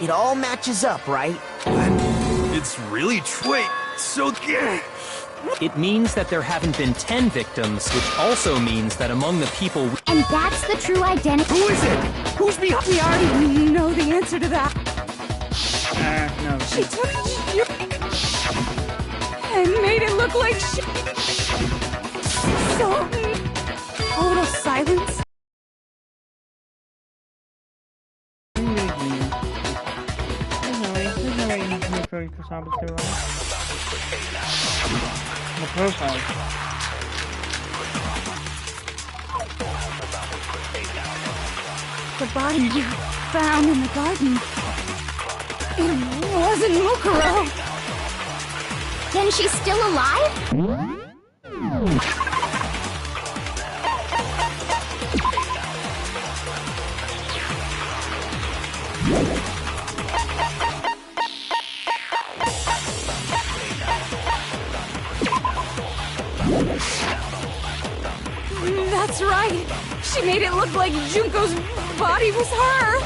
It all matches up, right? It's really wait, so It means that there haven't been 10 victims, which also means that among the people And that's the true identity. who is it? Who's behind? We already know the answer to that. No. She took you and made it look like she... So... Total silence. The profile. The body you found in the garden. It wasn't Mukuro. Then she's still alive? That's right. She made it look like Junko's body was her.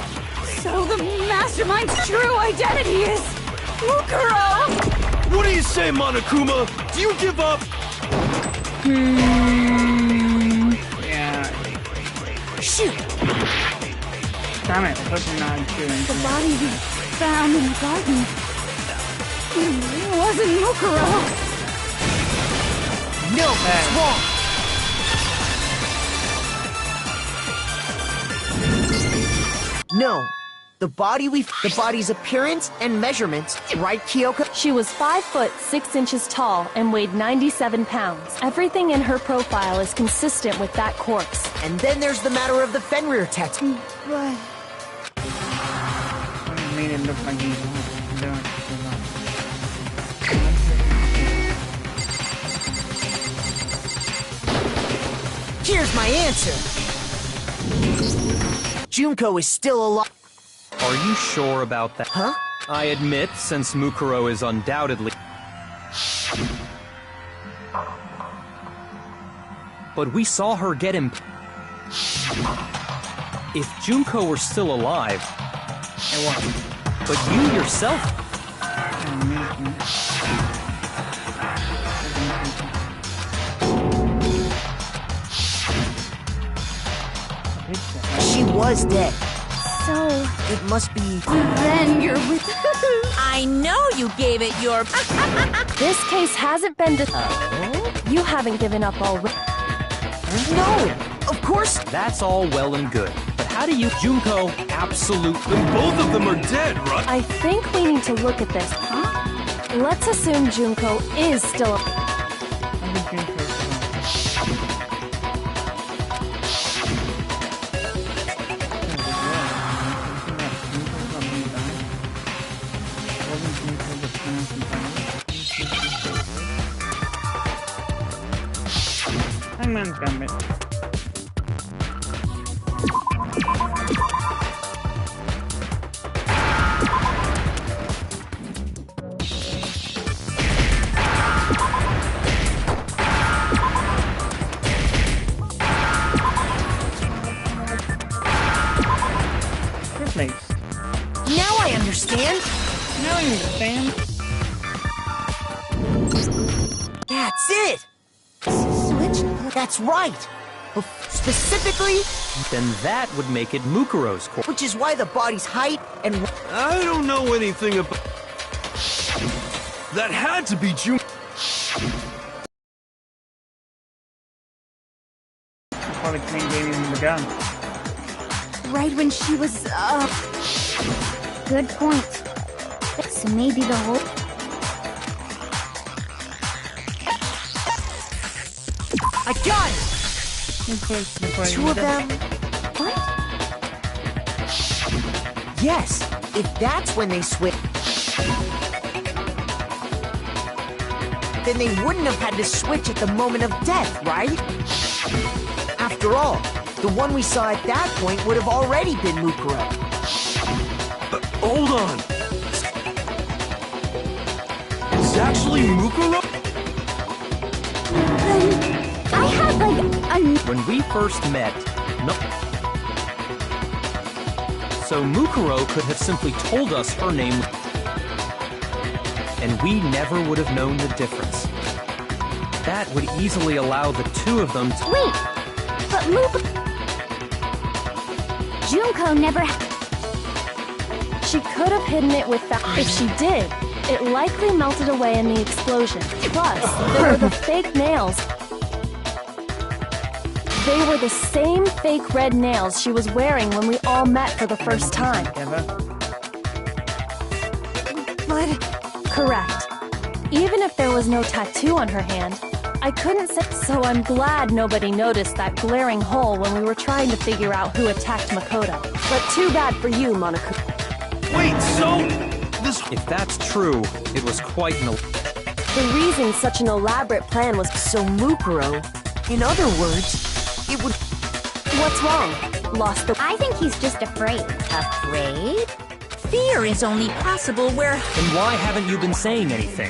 So the mastermind's true identity is Mukuro. What do you say, Monokuma? Do you give up? Yeah. Shoot! Damn it, I'm not doing The body we found in the garden. It wasn't Mukuro. No, that's wrong! No. The body's appearance and measurements, right, Kyoko? She was 5 foot 6 inches tall and weighed 97 pounds. Everything in her profile is consistent with that corpse. And then there's the matter of the Fenrir tattoo. But... I made it look like he's doing Here's my answer. Junko is still alive. Are you sure about that? Huh? I admit, since Mukuro is undoubtedly... But we saw her get him... If Junko were still alive... But you yourself... She was dead. So... It must be... Then you're with... I know you gave it your... This case hasn't been You haven't given up already. No! Of course... That's all well and good. But how do you... Junko, absolutely... Then both of them are dead, right? I think we need to look at this. Huh? Let's assume Junko is still... Hangman's Gambit. Replace. Now I understand. Now you understand. That's it! Switch? That's right! Specifically... Then that would make it Mukuro's corpse. Which is why the body's height and... I don't know anything about... That had to be Jun... Probably King gave him the gun. Right when she was, Good point. So maybe the whole... I got it! Two of them... What? Yes, if that's when they switch... Then they wouldn't have had to switch at the moment of death, right? After all, the one we saw at that point would have already been Mukuro. Hold on! It's actually Mukuro? I had like a... When we first met, no... So Mukuro could have simply told us her name, and we never would have known the difference. That would easily allow the two of them to— Wait! But Junko never. She could have hidden it with that. If she did, it likely melted away in the explosion. Plus, there were the fake nails. They were the same fake red nails she was wearing when we all met for the first time. But Correct. Even if there was no tattoo on her hand, I couldn't say. So I'm glad nobody noticed that glaring hole when we were trying to figure out who attacked Makoto. But too bad for you, Monaco. Wait, so this If that's true, it was quite an— The reason such an elaborate plan was. So Mukuro, in other words, it would. What's wrong? Lost the. I think he's just afraid. Afraid? Fear is only possible where... Then why haven't you been saying anything?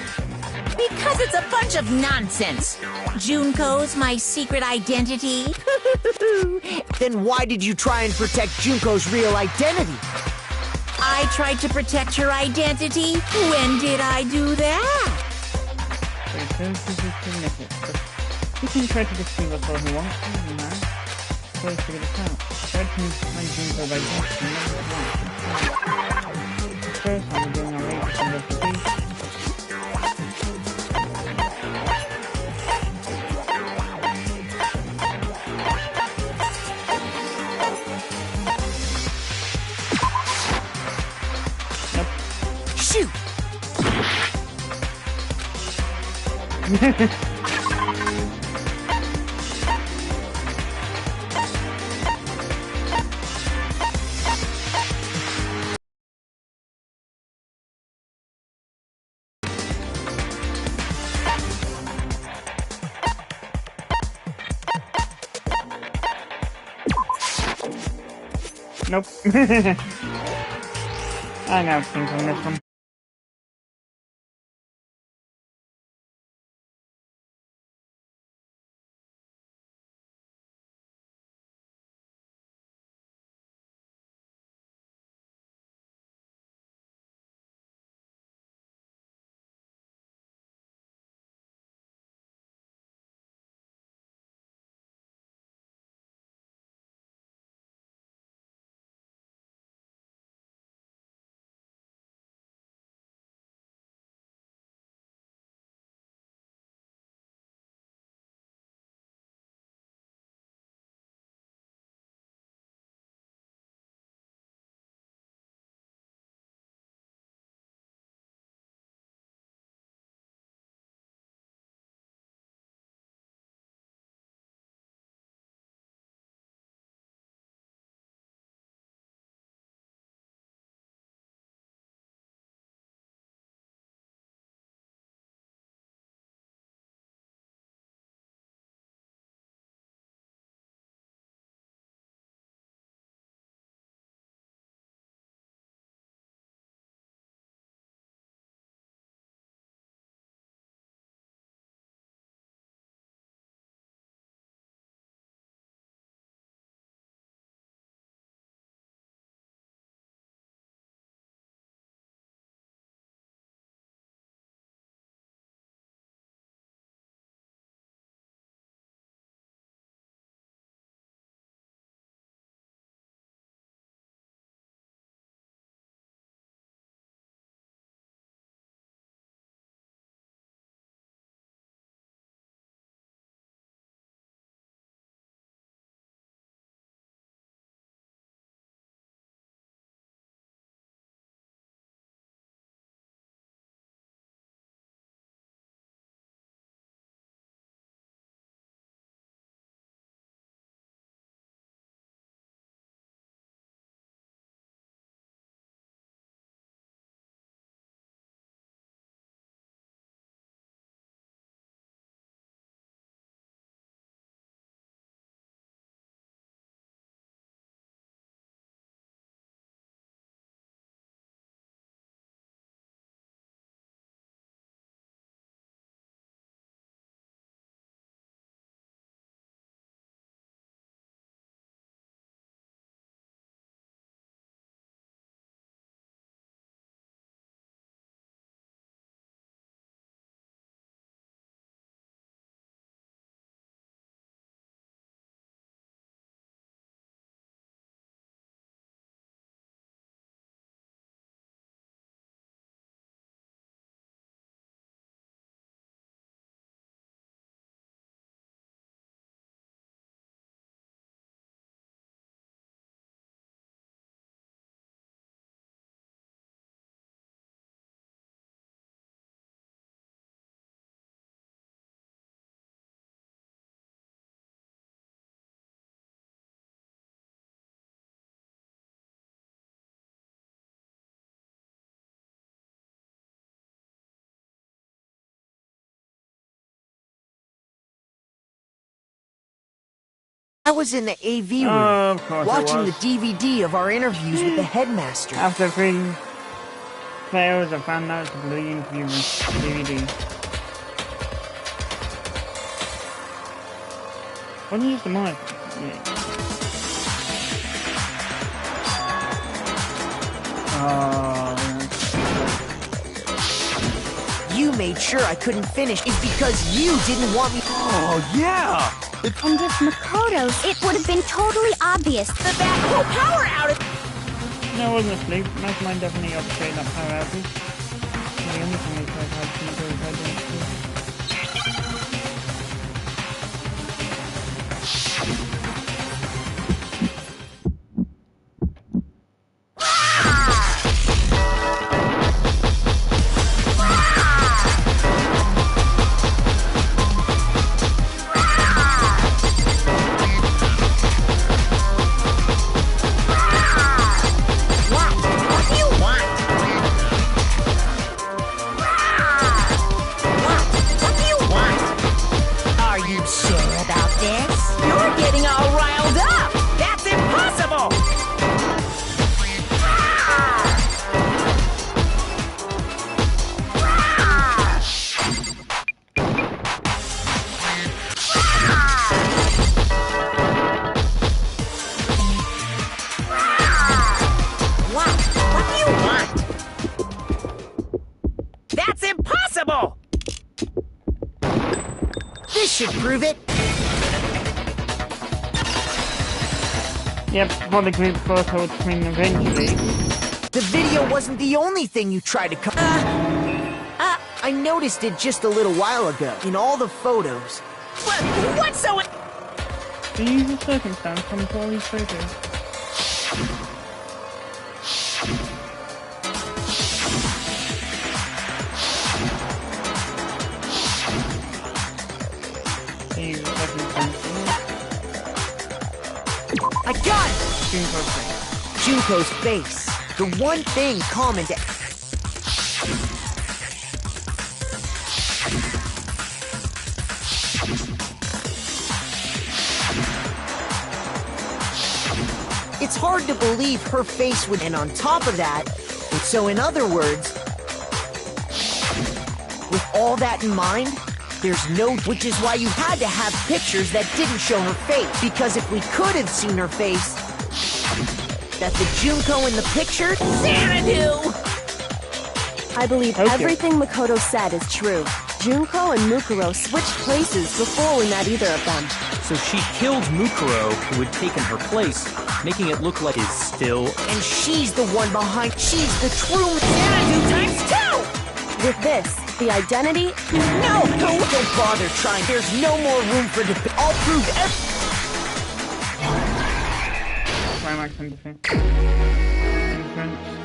Because it's a bunch of nonsense. Junko's my secret identity. Then why did you try and protect Junko's real identity? I tried to protect her identity. When did I do that? You can try to deceive us all he wants, you know. Let's figure this out. Try to find Junko by guessing first, I'm doing a latest investigation. Shoot! Nope. I know things on this one. I was in the AV room, Of course it watching the was. DVD of our interviews with the headmaster. After 3 players, I found out the interview with DVD. Wasn't just a mic. Yeah. Oh, You made sure I couldn't finish is because you didn't want me. Oh, yeah! And if Makoto's, it would have been totally obvious that that whole power outage. no, I wasn't asleep. Mastermind definitely orchestrated that power outage. The only thing I tried hard to do is I didn't sleep. What do you want? What do you want? Are you sure about this? You're getting all riled up! That's impossible! What do you want? That's impossible! This should prove it. Yep, for the group photo screen eventually. The video wasn't the only thing you tried to I noticed it just a little while ago in all the photos. What's so... The usual circumstance comes for all these photos. The usual circumstance. I got it! Junko's face. Junko's face. The one thing common to... It's hard to believe her face would... And on top of that, so in other words, with all that in mind, there's no... Which is why you had to have pictures that didn't show her face. Because if we could have seen her face, that the Junko in the picture... Xanadu! I believe Okay. everything Makoto said is true. Junko and Mukuro switched places before we met either of them. So she killed Mukuro, who had taken her place, making it look like is still. And she's the one behind... She's the true... Xanadu times 2! With this, the identity... No! Don't bother trying. There's no more room for debate. I'll prove Climax and defense. Entrance.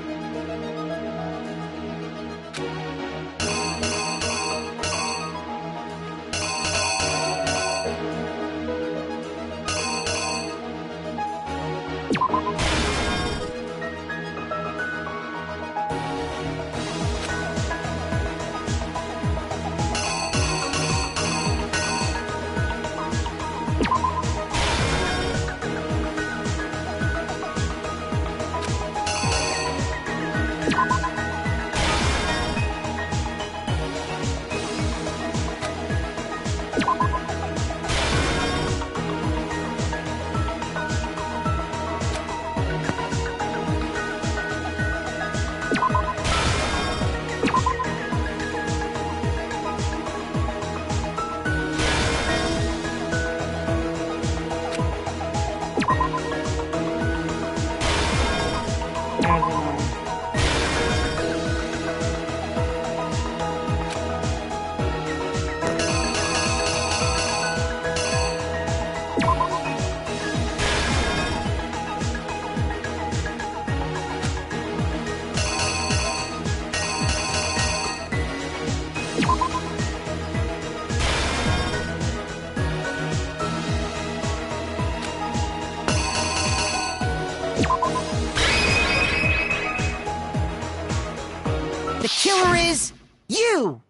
The killer is... you!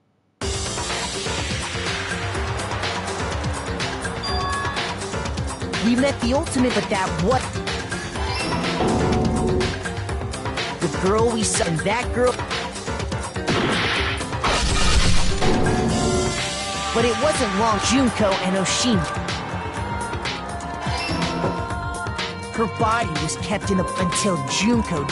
We met the ultimate, but that what? The girl we saw, and that girl. But it wasn't long. Junko and Oshima. Her body was kept in the until Junko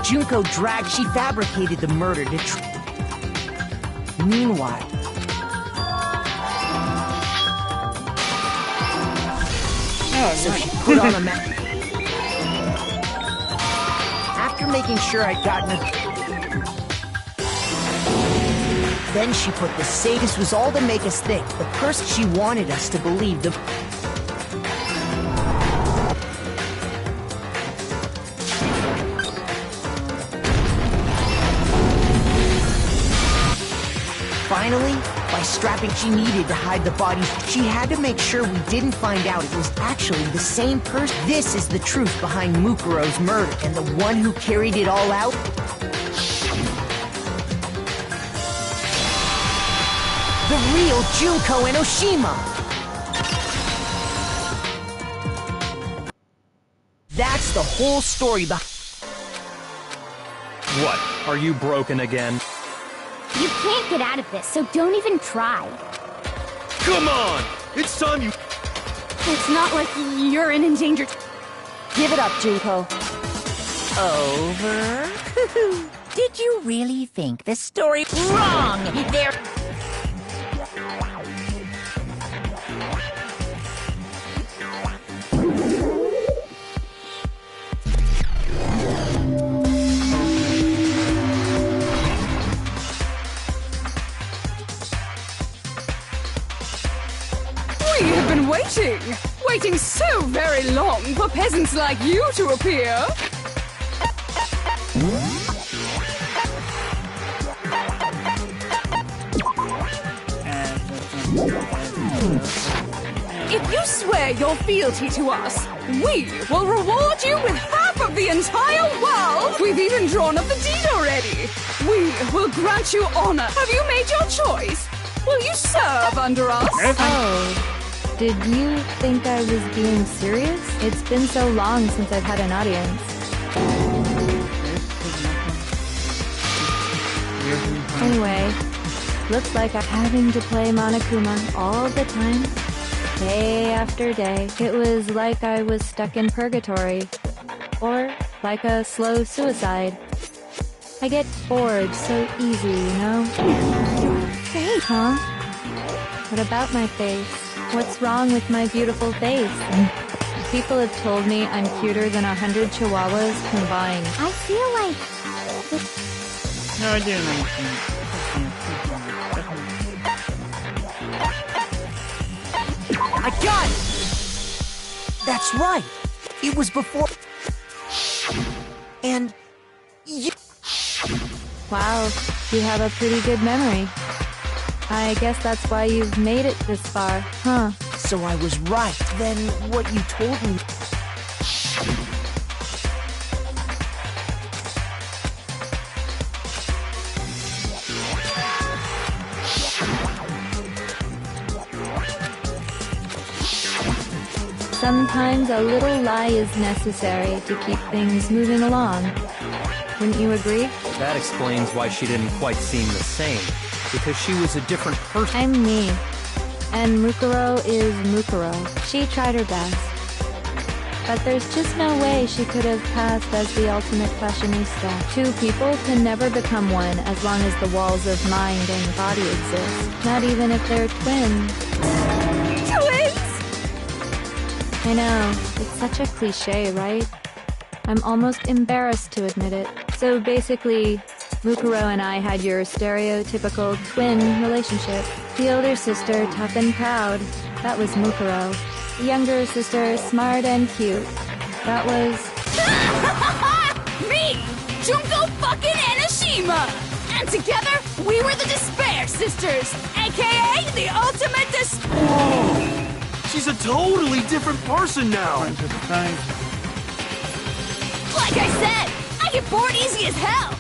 Junko dragged. She fabricated the murder to. Meanwhile. So she put on a mask. After making sure I'd gotten her. Then she put the same. This was all to make us think. The person she wanted us to believe. Finally, by strapping, she needed to hide the bodies. She had to make sure we didn't find out it was actually the same person. This is the truth behind Mukuro's murder, and the one who carried it all out. The real Junko and Oshima! That's the whole story behind. What? Are you broken again? You can't get out of this, so don't even try. Come on! It's time you... It's not like you're in endangered... Give it up, Junko. Over? Did you really think the story... Wrong! There... We have been waiting so very long for peasants like you to appear. If you swear your fealty to us, we will reward you with half of the entire world. We've even drawn up the deed already. We will grant you honor. Have you made your choice? Will you serve under us? Oh. Did you think I was being serious? It's been so long since I've had an audience. Anyway, looks like I'm having to play Monokuma all the time, day after day. It was like I was stuck in purgatory, or like a slow suicide. I get bored so easy, you know? Your face, huh? What about my face? What's wrong with my beautiful face? People have told me I'm cuter than 100 chihuahuas combined. I feel like... No, I didn't. I got it! That's right! It was before... And... you... Wow, you have a pretty good memory. I guess that's why you've made it this far, huh? So I was right. Then what you told me... Sometimes a little lie is necessary to keep things moving along. Wouldn't you agree? That explains why she didn't quite seem the same. Because she was a different person. I'm me. And Mukuro is Mukuro. She tried her best. But there's just no way she could have passed as the ultimate fashionista. Two people can never become one as long as the walls of mind and body exist. Not even if they're twins. Twins? I know, it's such a cliche, right? I'm almost embarrassed to admit it. So basically, Mukuro and I had your stereotypical twin relationship. The older sister, tough and proud. That was Mukuro. The younger sister, smart and cute. That was... Me! Junko fucking Enoshima! And together, we were the Despair Sisters, aka the ultimate Whoa! She's a totally different person now! Like I said, I get bored easy as hell!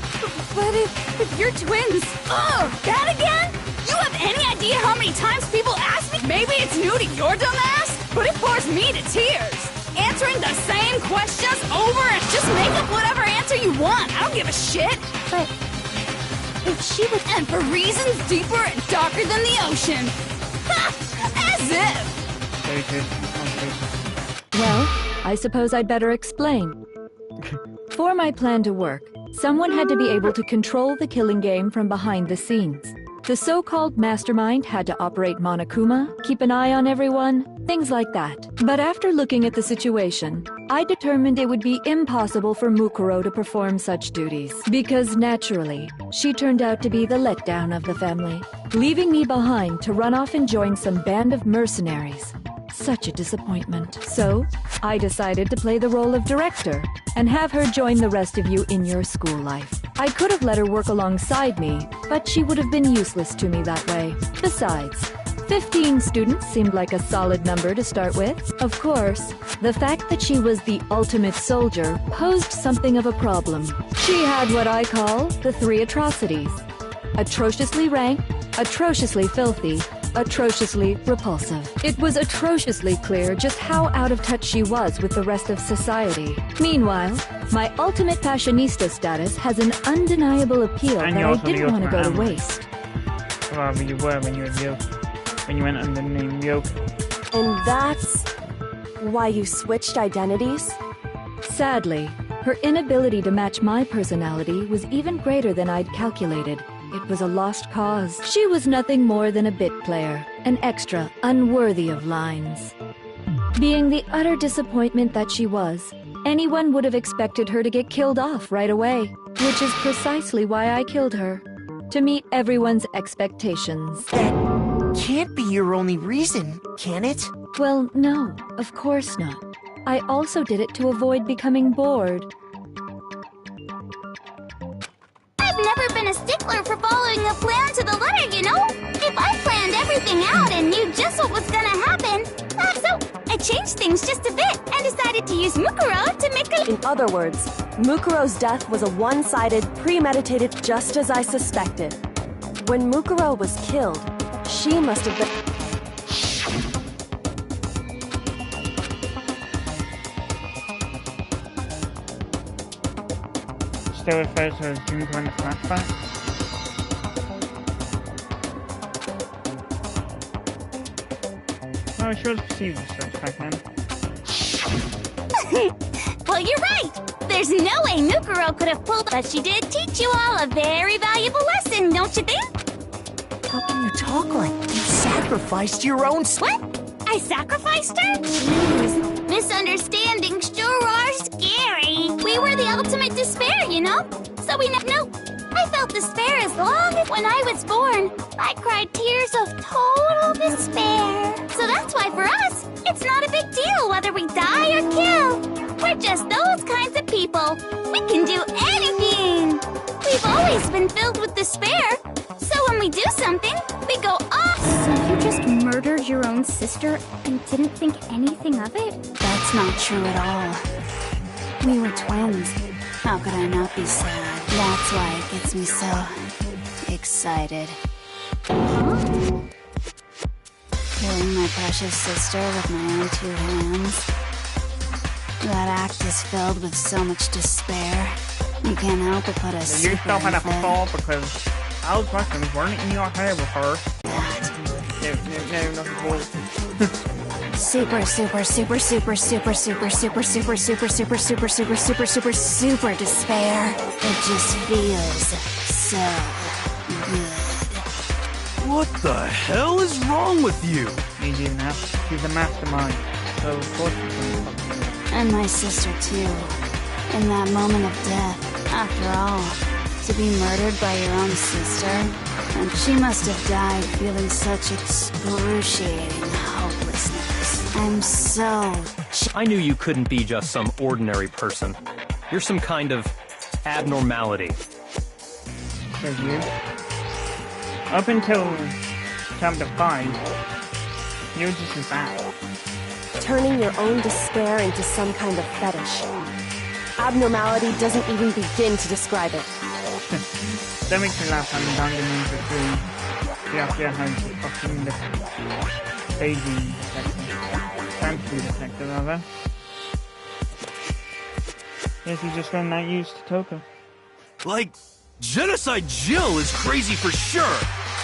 But if you're twins... Oh, that again? You have any idea how many times people ask me? Maybe it's new to your dumb ass, but it bores me to tears. Answering the same questions over and just make up whatever answer you want. I don't give a shit. But if she was... And for reasons deeper and darker than the ocean. Ha! As if! Very good. Okay. Well, I suppose I'd better explain. For my plan to work, someone had to be able to control the killing game from behind the scenes. The so-called mastermind had to operate Monokuma, keep an eye on everyone, things like that. But after looking at the situation, I determined it would be impossible for Mukuro to perform such duties. Because naturally, she turned out to be the letdown of the family, leaving me behind to run off and join some band of mercenaries. Such a disappointment. So, I decided to play the role of director and have her join the rest of you in your school life. I could have let her work alongside me, but she would have been useless to me that way. Besides, 15 students seemed like a solid number to start with. Of course, the fact that she was the ultimate soldier posed something of a problem. She had what I call the 3 atrocities. Atrociously rank, atrociously filthy, atrociously repulsive. It was atrociously clear just how out of touch she was with the rest of society. Meanwhile, my ultimate fashionista status has an undeniable appeal And that you're I also the didn't want to go to ultimate waste. Whatever you were when you were Yoke. When you went under the name Yoke. And that's why you switched identities? Sadly, her inability to match my personality was even greater than I'd calculated. It was a lost cause. She was nothing more than a bit player, an extra unworthy of lines. Being the utter disappointment that she was, anyone would have expected her to get killed off right away, which is precisely why I killed her. To meet everyone's expectations. That can't be your only reason, can it? Well, no, of course not. I also did it to avoid becoming bored. I've never been a stickler for following a plan to the letter, you know? If I planned everything out and knew just what was gonna happen, so I changed things just a bit and decided to use Mukuro to make a... In other words, Mukuro's death was a one-sided, premeditated, just as I suspected. When Mukuro was killed, she must have been... Still refers to her as Junko in the flashback. Oh, she was perceived as such back then. Well, you're right! There's no way Mukuro could have pulled... But she did teach you all a very valuable lesson, don't you think? How can you talk like you sacrificed your own... What? I sacrificed her? Jeez. Misunderstandings sure are scary. We were the ultimate despair, you know? So we no. I felt despair as long as when I was born, I cried tears of total despair. So that's why for us, it's not a big deal whether we die or kill. We're just those kinds of people. We can do anything. We've always been filled with despair. So when we do something, we go off. So you just murdered your own sister and didn't think anything of it? That's not true at all. We were twins. How could I not be sad? That's why it gets me so excited. Killing my precious sister with my own 2 hands. That act is filled with so much despair. You can't help but put a You super still had a in it. fall because those questions weren't in your head before. That. No, Super, super, super, super, super, super, super, super, super, super, super, super, super, super, super despair. It just feels so good. What the hell is wrong with you? You do now. She's a mastermind, so of course she's gonna fuck you up. And my sister too. In that moment of death, after all, to be murdered by your own sister, and she must have died feeling such excruciating hopelessness. I'm so... I knew you couldn't be just some ordinary person. You're some kind of abnormality. Says you. Up until chapter 5, you're just as bad. Turning your own despair into some kind of fetish. Abnormality doesn't even begin to describe it. That makes me laugh on Danganronpa 3. Byakuya has the fucking staging detector. Fantasy detector, rather. Yes, he's just running that use to Toko. Like, Genocide Jill is crazy for sure!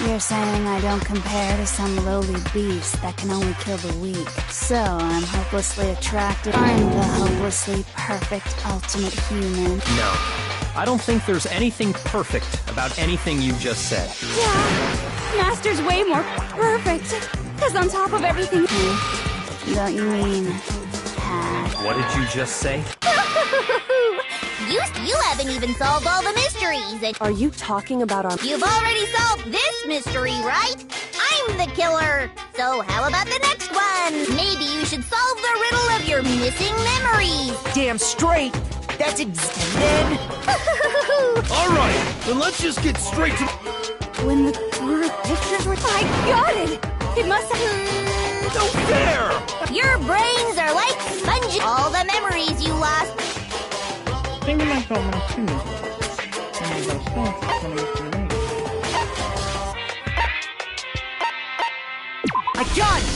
You're saying I don't compare to some lowly beast that can only kill the weak. So I'm hopelessly attracted. I'm the hopelessly perfect ultimate human. No. I don't think there's anything perfect about anything you just said. Yeah, Master's way more perfect. Cause on top of everything... Don't you mean... What did you just say? You haven't even solved all the mysteries. And Are you talking about our... you've already solved this mystery, right? I'm the killer. So how about the next one? Maybe you should solve the riddle of your missing memories. Damn straight. That's and then... Alright, then let's just get straight to... When the pictures were... I got it! It must have... No fair! Your brains are like sponges. All the memories you lost. I think we might got one too. And we got stuff when it was too late. I got it!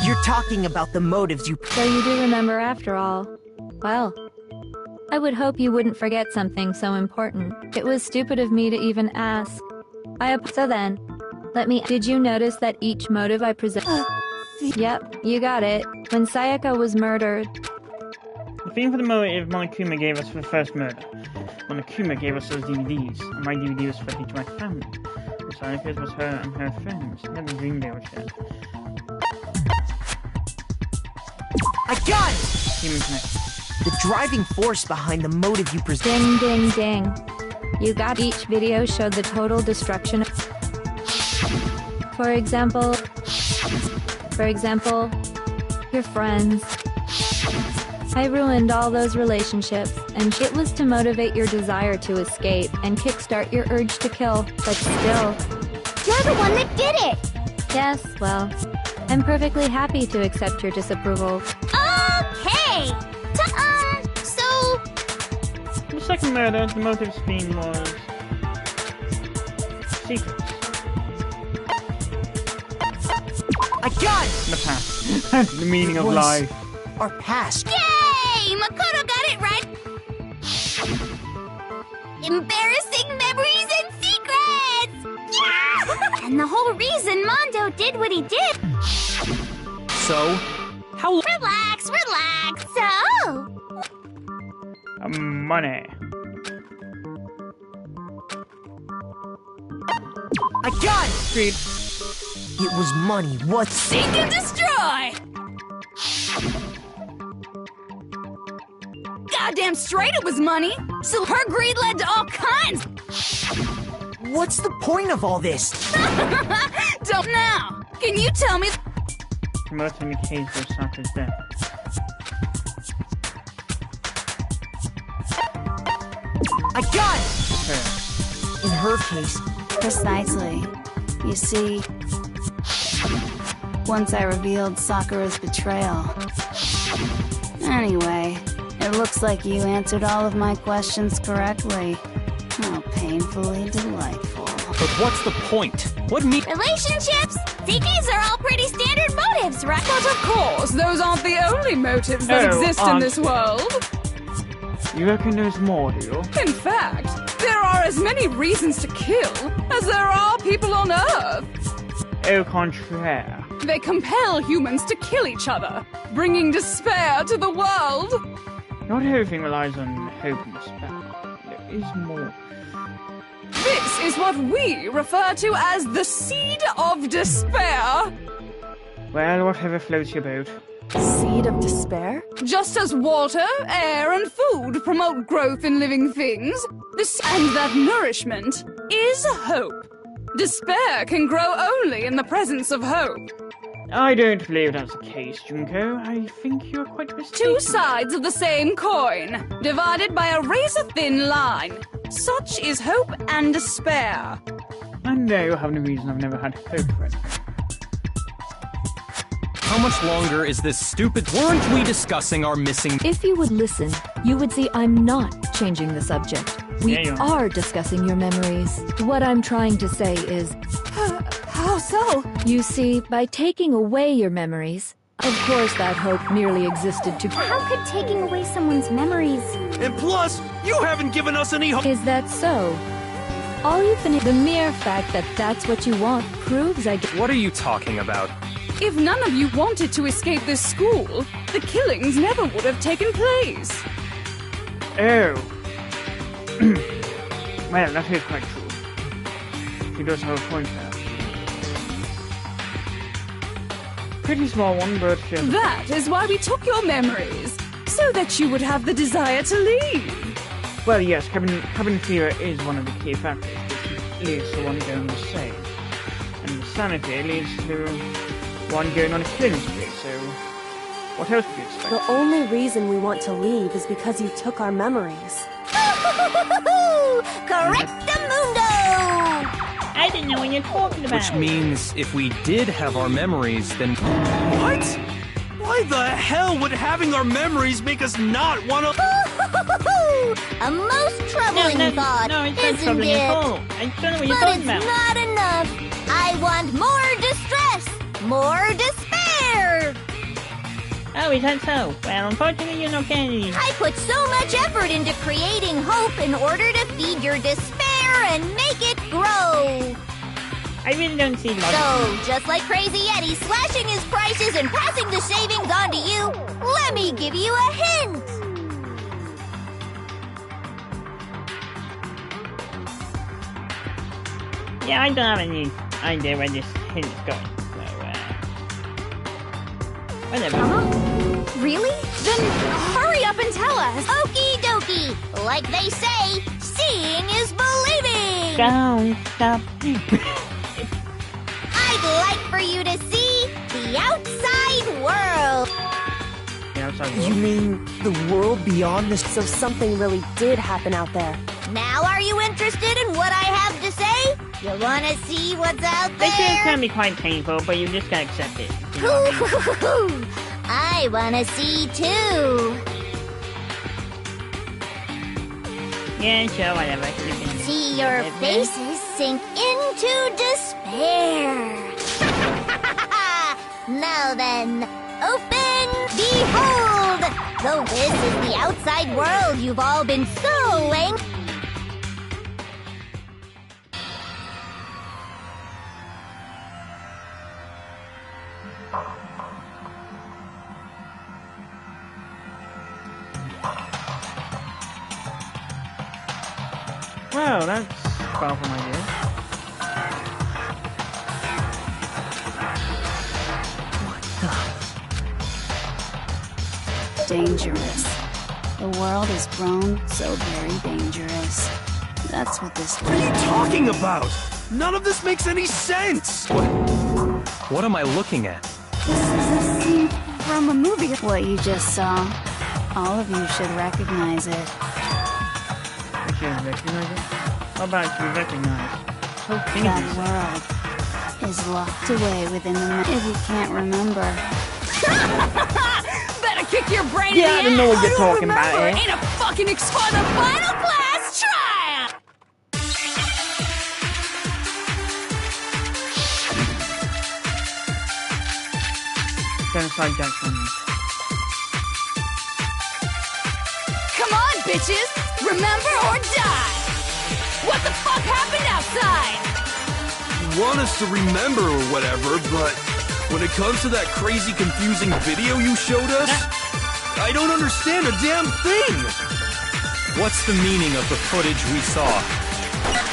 You're talking about the motives you... So you do remember after all. Well, I would hope you wouldn't forget something so important. It was stupid of me to even ask. So then, let me... Did you notice that each motive I present... Yep, you got it. When Sayaka was murdered... The theme for the motive Monokuma gave us for the first murder. Monokuma gave us those DVDs, and my DVD was fed to my family. The Sayaka's was her and her friends. I had a dream they were shared. I got it! Human connection. The driving force behind the motive you present... Ding, ding, ding. You got each video showed the total destruction of... For example, your friends. I ruined all those relationships, and it was to motivate your desire to escape and kickstart your urge to kill, but still. You're the one that did it. Yes, well, I'm perfectly happy to accept your disapproval. Okay. So... The second murder, the motive's theme was... secrets. I got it! The past. That's the meaning of Was- life. Our past. Yay! Makoto got it right! Embarrassing memories and secrets! Yeah! And the whole reason Mondo did what he did... So, how... Relax, relax! So... Money. I got it! Street. It was money. What's... Seek and destroy! Goddamn straight it was money! So her greed led to all kinds! What's the point of all this? Don't know! Can you tell me... Promoting the case of Sakura's death. I got it! Her. In her case... Precisely. You see, once I revealed Sakura's betrayal. Anyway, it looks like you answered all of my questions correctly. How painfully delightful. But what's the point? What Relationships? These are all pretty standard motives, right? But of course, those aren't the only motives that Oh, exist in this world. You reckon there's more, do you? In fact, there are as many reasons to kill as there are people on Earth. Au contraire. They compel humans to kill each other, bringing despair to the world. Not everything relies on hope and despair. There is more. This is what we refer to as the seed of despair. Well, whatever floats your boat. Seed of despair? Just as water, air, and food promote growth in living things, and that nourishment is hope. Despair can grow only in the presence of hope. I don't believe that's the case, Junko. I think you're quite mistaken. Two sides of the same coin, divided by a razor-thin line. Such is hope and despair. And there you have the reason I've never had hope for anything. How much longer is this stupid... Weren't we discussing our missing... If you would listen, you would see I'm not changing the subject. We Yeah, you are. are discussing your memories. What I'm trying to say is, How so? you see, by taking away your memories, of course that hope merely existed to... How could taking away someone's memories... And plus, you haven't given us any hope. Is that so? All you've been... The mere fact that that's what you want proves I get... What are you talking about? If none of you wanted to escape this school, the killings never would have taken place. Oh. Well, that is quite true. She does have a point there. Pretty small one, but she has a That is why we took your memories, so that you would have the desire to leave. Well, yes, cabin fever is one of the key factors, which leads to one going insane. And insanity leads to one going on a killing spree, so what else could you expect? The only reason we want to leave is because you took our memories. Correctamundo! I didn't know what you're talking about. Which means if we did have our memories, then... What? Why the hell would having our memories make us not want to... A most troubling thought, no, it's not isn't troubling it? at all. I don't know what you're But talking it's about. not enough. I want more distress, more despair. Oh, is that so? Well, unfortunately, you're not getting... I put so much effort into creating hope in order to feed your despair and make it grow. I really don't see logic. So, just like Crazy Eddie slashing his prices and passing the savings on to you, let me give you a hint. Yeah, I don't have any idea where this hint is going. So, whatever. Really? Then hurry up and tell us! Okie dokie. Like they say, seeing is believing. Don't stop. I'd like for you to see the outside world. The outside You world. mean the world beyond this? So something really did happen out there. Now are you interested in what I have to say? You want to see what's out They say it there? can be quite painful, but you just gotta accept it. You know what I mean? I want to see too. Yeah, sure, whatever. You can... See your faces sink into despair. Now then, open, behold! Though this is the outside world you've all been so anxious. Well, that's far from ideal. Dangerous. The world has grown so very dangerous. That's what this What are you talking about? None of this makes any sense! What am I looking at? This is a scene from a movie. What you just saw. All of you should recognize it. I should recognize it. How about you recognize? So That dangerous. world is locked away within the if you can't remember. Better kick your brain Yeah, in I the don't know ass. what you're talking about, Remember, eh? ain't a fucking for the final class trial! Genocide judgment. Come on, bitches! Remember or die! What the fuck happened outside? You want us to remember or whatever, but when it comes to that crazy, confusing video you showed us, I don't understand a damn thing! What's the meaning of the footage we saw?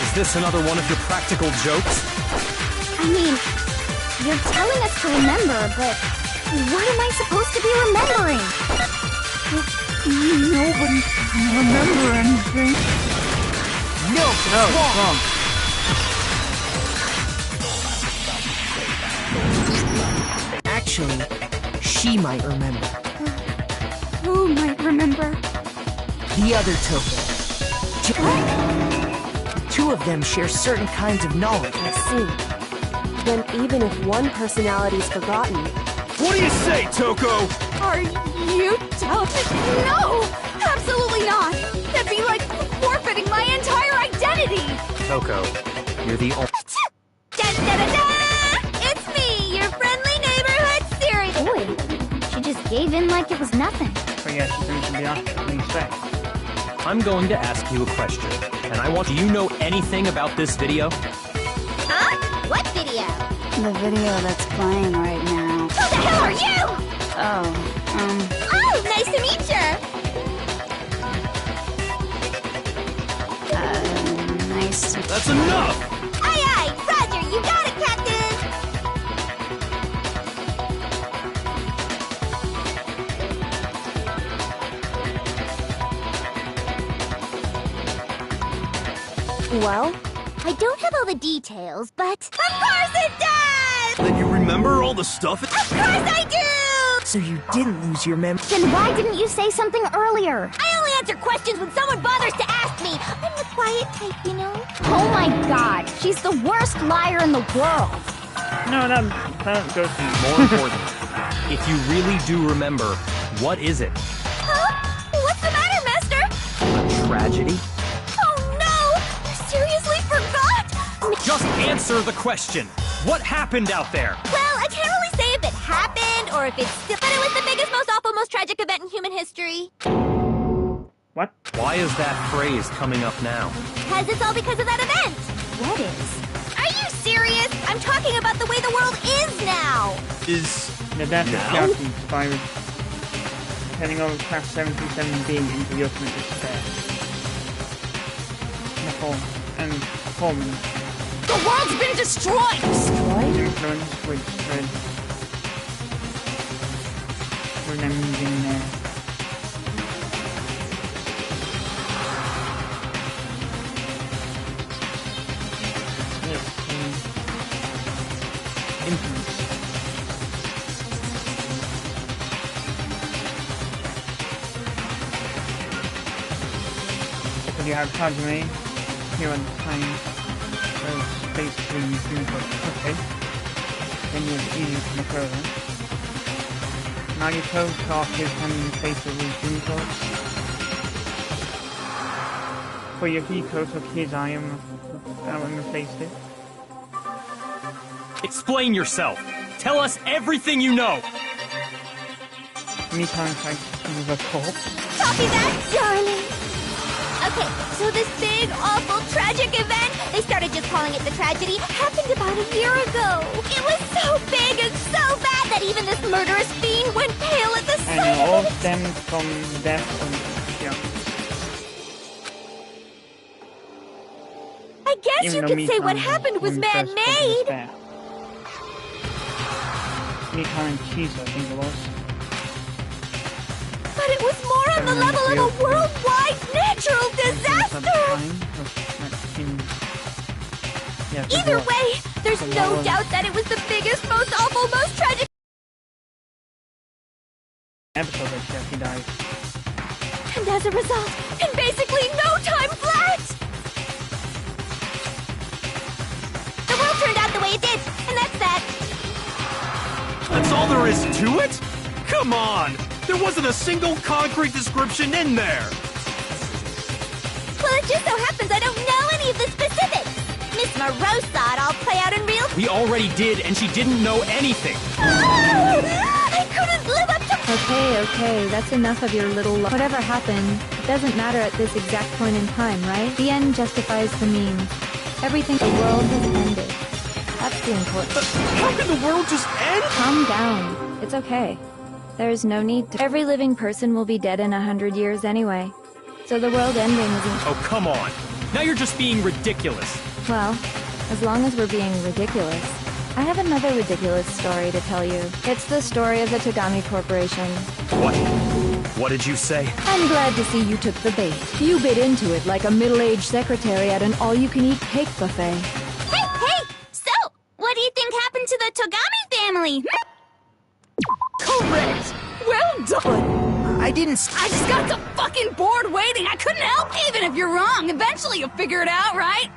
Is this another one of your practical jokes? I mean, you're telling us to remember, but what am I supposed to be remembering? Nobody can remember anything. No, it's wrong. Actually, she might remember. Who might remember? The other Toko. The two of them share certain kinds of knowledge. I see. Then even if one personality's forgotten, What do you say, Toko? Are you telling me? No! Absolutely not! That'd be like forfeiting my already! Coco, you're the only. Da-da-da-da! It's me, your friendly neighborhood cereal. Boy, she just gave in like it was nothing. But yeah, she's going to be after at least that. I'm going to ask you a question, and I want. Do you know anything about this video? Huh? What video? The video that's playing right now. Who the hell are you? Oh, Nice to meet you. Nice to... That's enough! Aye, aye, Roger, you got it, Captain. Well? I don't have all the details, but... Of course it does! Then you remember all the stuff? Of course I do! So you didn't lose your memory. Then why didn't you say something earlier? I only answer questions when someone bothers to ask me. I'm the quiet type, you know? Oh my god, she's the worst liar in the world. No, that goes to More important, if you really do remember, what is it? Huh? What's the matter, mister? A tragedy? Oh no! You seriously forgot? Just answer the question. What happened out there? Well, I can't really say if it happened or if it's still... But it was the biggest, most awful, most tragic event in human history. What? Why is that phrase coming up now? Because it's all because of that event. What is? Are you serious? I'm talking about the way the world is now. Is... The death Now? of Jackie by turning over Class 77B into the ultimate despair. Nicole and Coleman. The world's been destroyed! Influence with spread. We're then moving there. Yes, influence. So you have Hajime here at the time. So basically okay. Then you have Easy to Makura. Nagito off his hand in the face of his Dreamcoats. For Yukiko took his eye and replaced it. Explain yourself. Tell us everything you know. Mikan tried to move a corpse. Copy that, darling. Okay, so this big, awful, tragic event, they started just calling it the tragedy, happened about a year ago. It was so big and so bad that even this murderous fiend went pale at the sight And all of it. stemmed from the death of Jackie. I guess Even you though could say what Mikan happened was won first from man-made. despair. Mikan and Chisa, I think it was. But it was more on the level of a worldwide natural disaster. Either way, there's no doubt that it was the biggest, most awful, most tragic Episode that Jackie died. and as a result, in basically no time flat! The world turned out the way it did, and that's that. That's all there is to it? Come on! There wasn't a single concrete description in there! Well, it just so happens I don't know any of the specifics. Miss Moreau saw it all play out in real... We already did, and she didn't know anything. I couldn't live up to... Okay, that's enough of your little... Whatever happened, it doesn't matter at this exact point in time, right? The end justifies the means. Everything... The world has ended. That's the important... How can the world just end? Calm down. It's okay. There's no need to... Every living person will be dead in 100 years anyway. So the world ending isn't... Oh, come on. Now you're just being ridiculous. Well, as long as we're being ridiculous. I have another ridiculous story to tell you. It's the story of the Tagami Corporation. What? What did you say? I'm glad to see you took the bait. You bit into it like a middle-aged secretary at an all-you-can-eat cake buffet. Hey! So, what do you think happened to the Togami family? Correct! Well done! I didn't. I just got so fucking bored waiting, I couldn't help. Even if you're wrong, eventually you'll figure it out, right?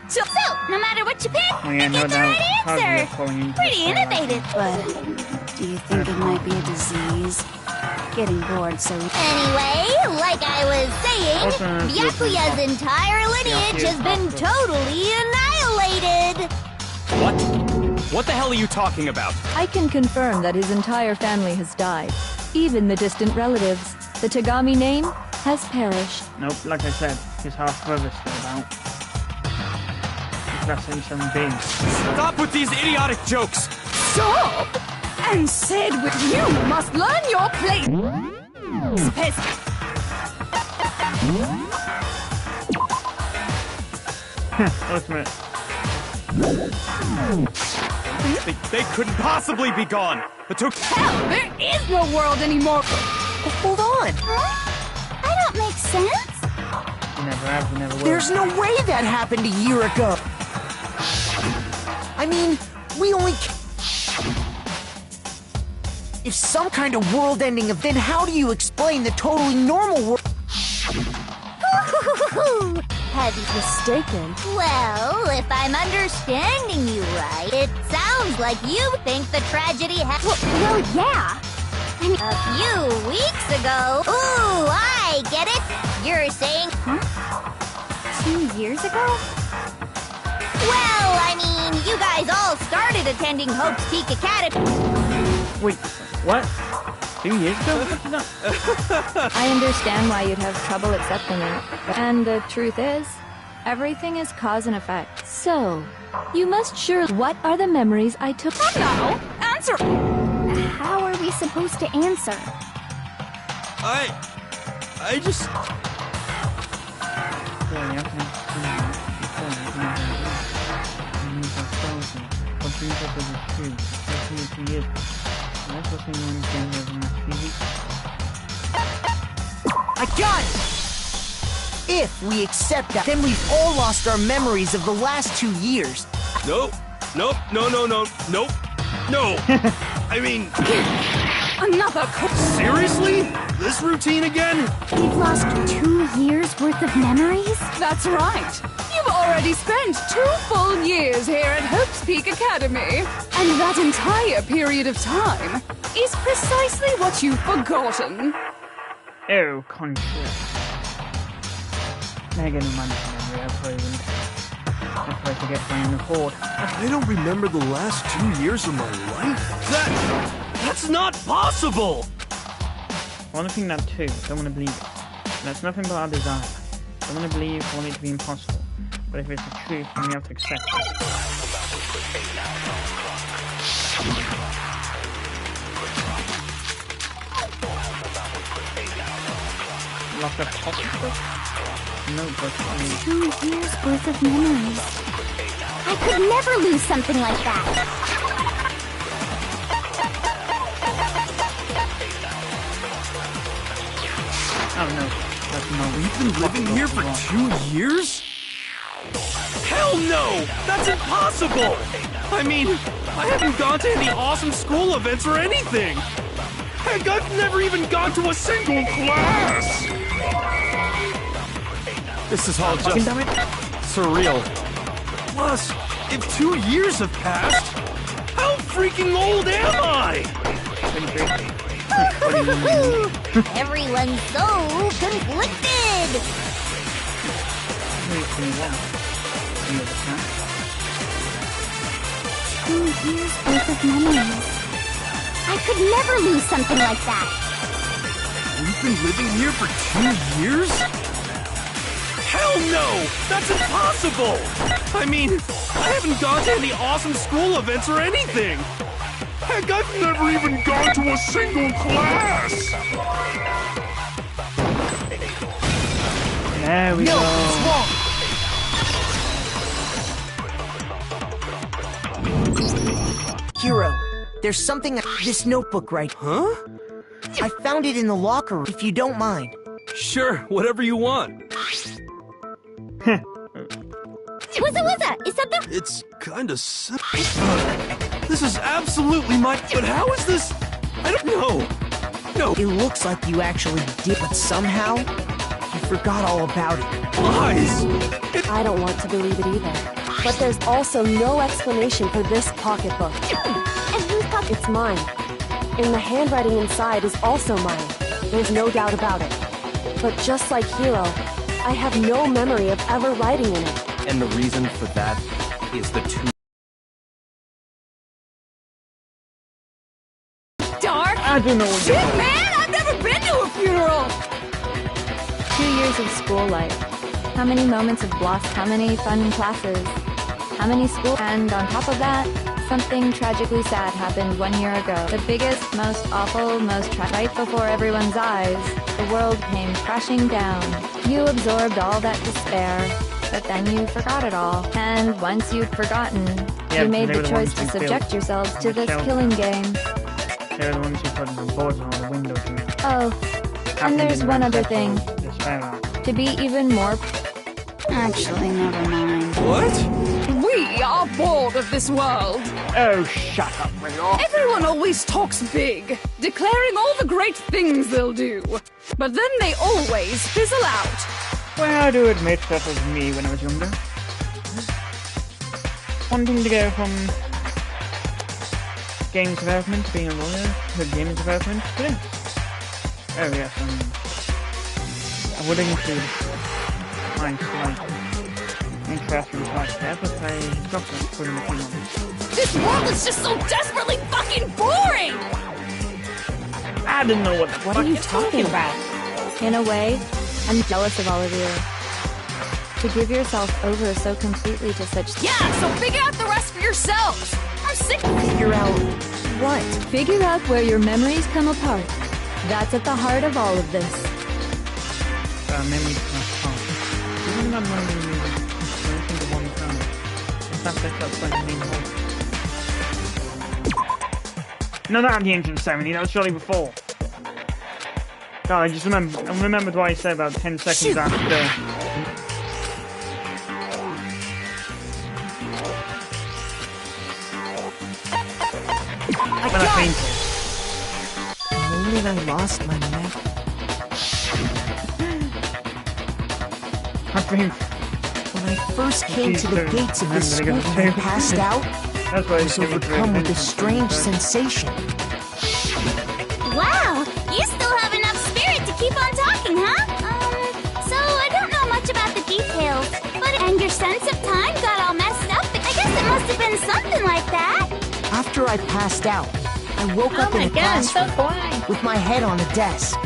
So, no matter what you pick, Oh yeah, you no get the doubt. right How's answer. it falling into Pretty the fire? innovative. But do you think it might be a disease? getting bored, so... Anyway, like I was saying, Byakuya's entire lineage has been totally annihilated! What? What the hell are you talking about? I can confirm that his entire family has died. Even the distant relatives. The Tagami name has perished. Nope, like I said, his half-brother's still about. That's in some big. Stop with these idiotic jokes! Stop! And said with you must learn your place. Ultimate. They couldn't possibly be gone! But took. Hell, there is no world anymore! Hold on! I don't make sense. You never have, you never will. There's no way that happened a year ago! I mean, we only... If some kind of world-ending event, then how do you explain the totally normal world? Have you mistaken? Well, if I'm understanding you right, it sounds like you think the tragedy well, yeah. A few weeks ago. Ooh, I get it. You're saying... Huh? 2 years ago? Well, I mean, you guys all started attending Hope's Peak Academy. Wait, what? 2 years ago? I understand why you'd have trouble accepting it. And the truth is, everything is cause and effect. So, you must sure... What are the memories I took... Now, answer! How are we supposed to answer? I just... I got it! If we accept that, then we've all lost our memories of the last 2 years. Nope. No. I mean... Another Seriously? This routine again? We've lost 2 years worth of memories? That's right. You've already spent 2 full years here at Hope's Peak Academy. And that entire period of time is precisely what you've forgotten. Oh, conscious. Megan managed memory, I probably wouldn't. That's why I forget my own accord. I don't remember the last 2 years of my life. That's not possible! I want to think that too, I don't want to believe it. That's nothing but our desire. I don't want to believe, I want it to be impossible. But if it's the truth, then we have to accept it. Lock up hospital? No, but I mean... 2 years worth of memories. I could never lose something like that. Oh no, that's not... We've been living here for 2 years? Hell no! That's impossible! I mean, I haven't gone to any awesome school events or anything! Heck, I've never even gone to a single class! This is all just surreal. Plus, if 2 years have passed, how freaking old am I? Everyone's so conflicted! 2 years worth of memories. I could never lose something like that. We've been living here for 2 years? Hell no! That's impossible! I mean, I haven't gone to any awesome school events or anything! Heck, I've never even gone to a single class! There we go. It's wrong! Hero, there's something... This notebook right... Huh? I found it in the locker room, if you don't mind. Sure, whatever you want. What's that? Is that the... It's kinda simple. This is absolutely my... But how is this... I don't know. No. It looks like you actually did, but somehow, you forgot all about it. Lies! I don't want to believe it either. But there's also no explanation for this pocketbook. And whose pocket? It's mine. And the handwriting inside is also mine. There's no doubt about it. But just like Hiro, I have no memory of ever writing in it. And the reason for that is the two... Dark? I don't know what Shit, man! I've never been to a funeral! 2 years of school life. How many moments of blossom? How many fun classes? How many school? And on top of that, something tragically sad happened 1 year ago. The biggest, most awful, right before everyone's eyes, the world came crashing down. You absorbed all that despair, but then you forgot it all. And once you'd forgotten, you made the choice to subject yourselves to this killing game. They're the ones who put the boards on all the windows. Oh, and there's one other thing. To be even more... Actually, never mind. What? We are bored of this world. Oh, shut up, Rio. Everyone always talks big, declaring all the great things they'll do. But then they always fizzle out. Well, I do admit that was me when I was younger. Wanting to go from games development to being a lawyer to games development to this. Oh yes, I would include my slight interest in parts there, but I dropped it for a few moments. This world is just so desperately fucking boring! I didn't know what the fuck are you talking about? In a way, I'm jealous of all of you. To give yourself over so completely to such... Yeah, so figure out the rest for yourselves! I'm sick of Figure out what? Figure out where your memories come apart. That's at the heart of all of this. Memories come apart. Even that memory into one time. In fact, that's like the main whole. No, not the ancient ceremony, that was surely before. God, I remembered what I said about 10 seconds Shoot. after. I When I got it! fainted. The moment I lost my map, I think when I first came to the gates of this school Remember, and I passed out, that's I why was overcome with a strange sensation. Wow, you still have enough spirit to keep on talking, huh? So I don't know much about the details, and your sense of time got all messed up. I guess it must have been something like that. After I passed out, I woke up in a classroom with my head on a desk.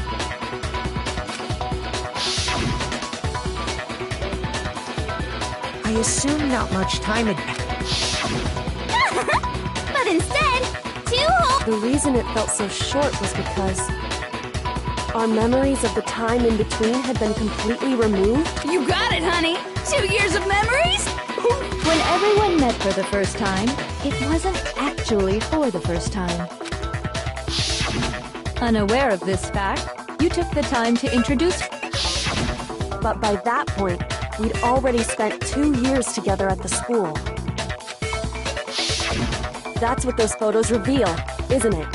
I assumed not much time had passed. But instead, 2 whole... The reason it felt so short was because our memories of the time in between had been completely removed. You got it, honey! 2 years of memories? When everyone met for the first time, it wasn't actually for the first time. Unaware of this fact, you took the time to introduce... But by that point, we'd already spent 2 years together at the school. That's what those photos reveal, isn't it?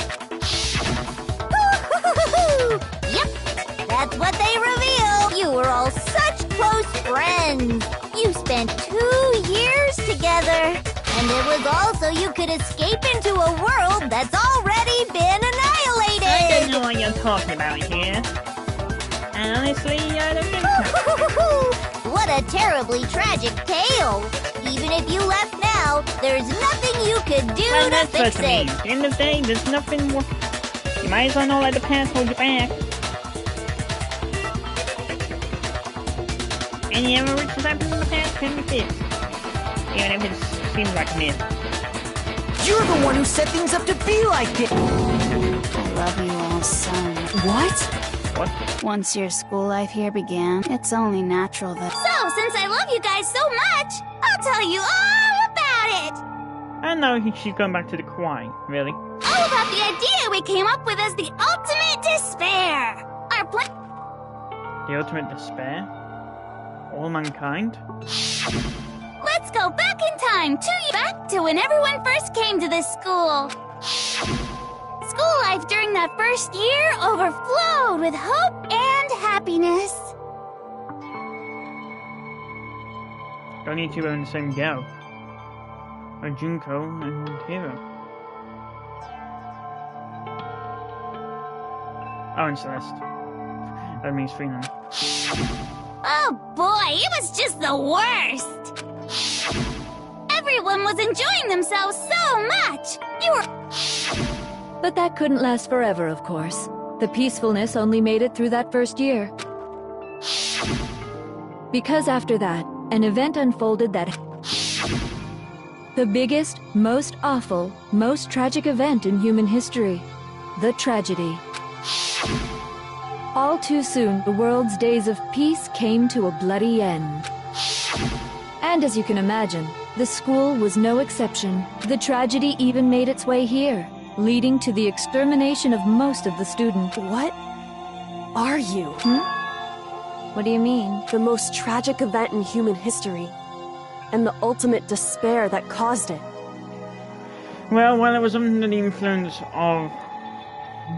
Yep, that's what they reveal. You were all such close friends. You spent 2 years together. And it was also you could escape into a world that's already been annihilated. I don't know what you're talking about here. Honestly, I don't think so. What a terribly tragic tale. Even if you left now, there's nothing you could do Well, to that's fix what I mean. it. At the end of the day, there's nothing more. You might as well not let the past hold you back. Any ever which has happened in the past can be fixed. Even if it seems like a myth. You're the one who set things up to be like this! I love you all so much. What? What? Once your school life here began, it's only natural that... So, since I love you guys so much, I'll tell you all about it. And now she's going back to the crying, really. All about the idea we came up with as the ultimate despair. Our plan... The ultimate despair? All mankind? Let's go back in time, 2 years back to when everyone first came to this school. School life during that first year overflowed with hope and happiness. Don't you two are in the same go. Or Junko and Hiro. Oh, and Celeste. That means 3 now. Oh boy, it was just the worst! Everyone was enjoying themselves so much! You were... But that couldn't last forever, of course. The peacefulness only made it through that first year. Because after that, an event unfolded that... The biggest, most awful, most tragic event in human history. The tragedy. All too soon, the world's days of peace came to a bloody end. And as you can imagine, the school was no exception. The tragedy even made its way here, leading to the extermination of most of the students. What are you? What do you mean? The most tragic event in human history, and the ultimate despair that caused it. Well, when I was under the influence of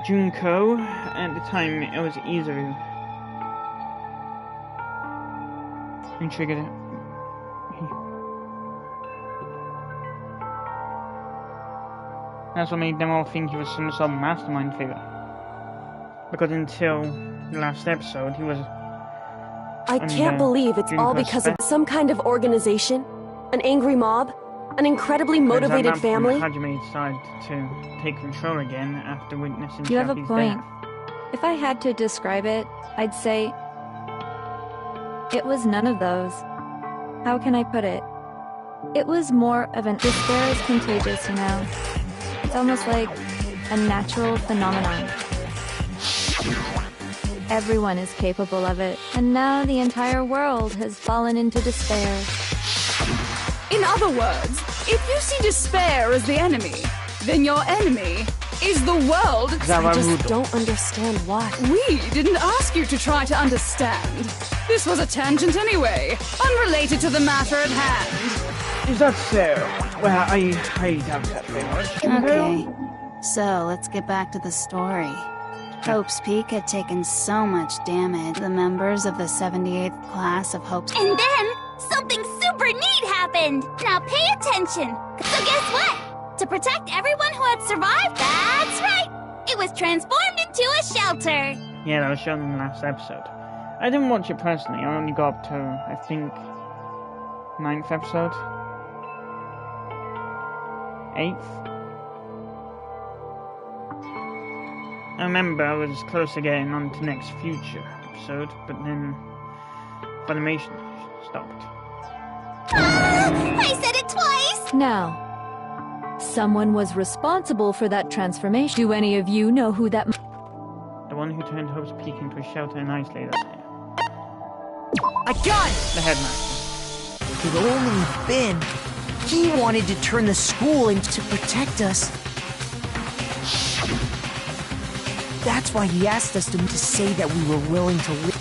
Junko, at the time it was Izuru who triggered it. That's what made them all think he was some sort of mastermind figure. Because until the last episode, he was... I can't believe it's all because of some kind of organization, an angry mob, an incredibly motivated family. Hajime decided to take control again after witnessing You have a Shafi's point. death. If I had to describe it, I'd say... it was none of those. How can I put it? It was more of an... Despair is contagious, you know? It's almost like a natural phenomenon. Everyone is capable of it, and now the entire world has fallen into despair. In other words, if you see despair as the enemy, then your enemy is the world. I just don't understand why. We didn't ask you to try to understand. This was a tangent anyway, unrelated to the matter at hand. Is that so? Well, I doubt that very much. Okay, so let's get back to the story. Hope's Peak had taken so much damage. The members of the 78th class of Hope's... And then, something super neat happened! Now pay attention! So guess what? To protect everyone who had survived, that's right! It was transformed into a shelter! Yeah, that was shown in the last episode. I didn't watch it personally, I only got up to, I think, 9th episode? 8th? I remember I was close to getting on to next future episode, but then Funimation stopped. I said it twice! Now, someone was responsible for that transformation. Do any of you know who that... The one who turned Hope's Peak into a shelter and isolated it. I got it! The headmaster. Could only have been. He wanted to turn the school into to protect us. That's why he asked us to say that we were willing to live.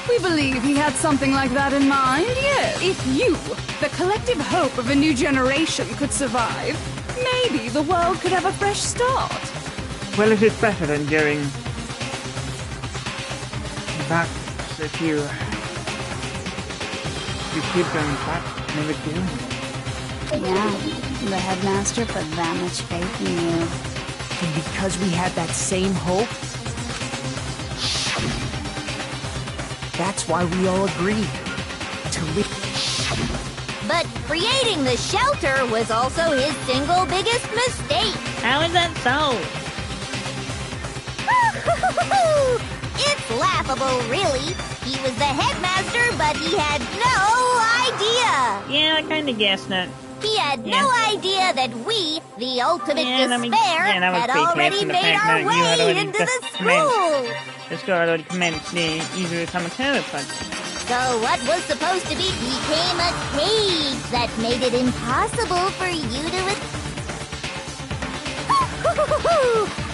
We believe he had something like that in mind, yes. If you, the collective hope of a new generation, could survive, maybe the world could have a fresh start. Well, it is better than going back if you keep going back, never do. Yeah, the headmaster put that much faith in you. And because we had that same hope, that's why we all agreed to live. But creating the shelter was also his single biggest mistake. How is that so? It's laughable, really. He was the headmaster, but he had no idea. Yeah, I kind of guessed that. He had no idea that we, the ultimate despair, had already made our way into the school. The school had already commenced the Izuru Samatera project. So what was supposed to be became a cage that made it impossible for you to...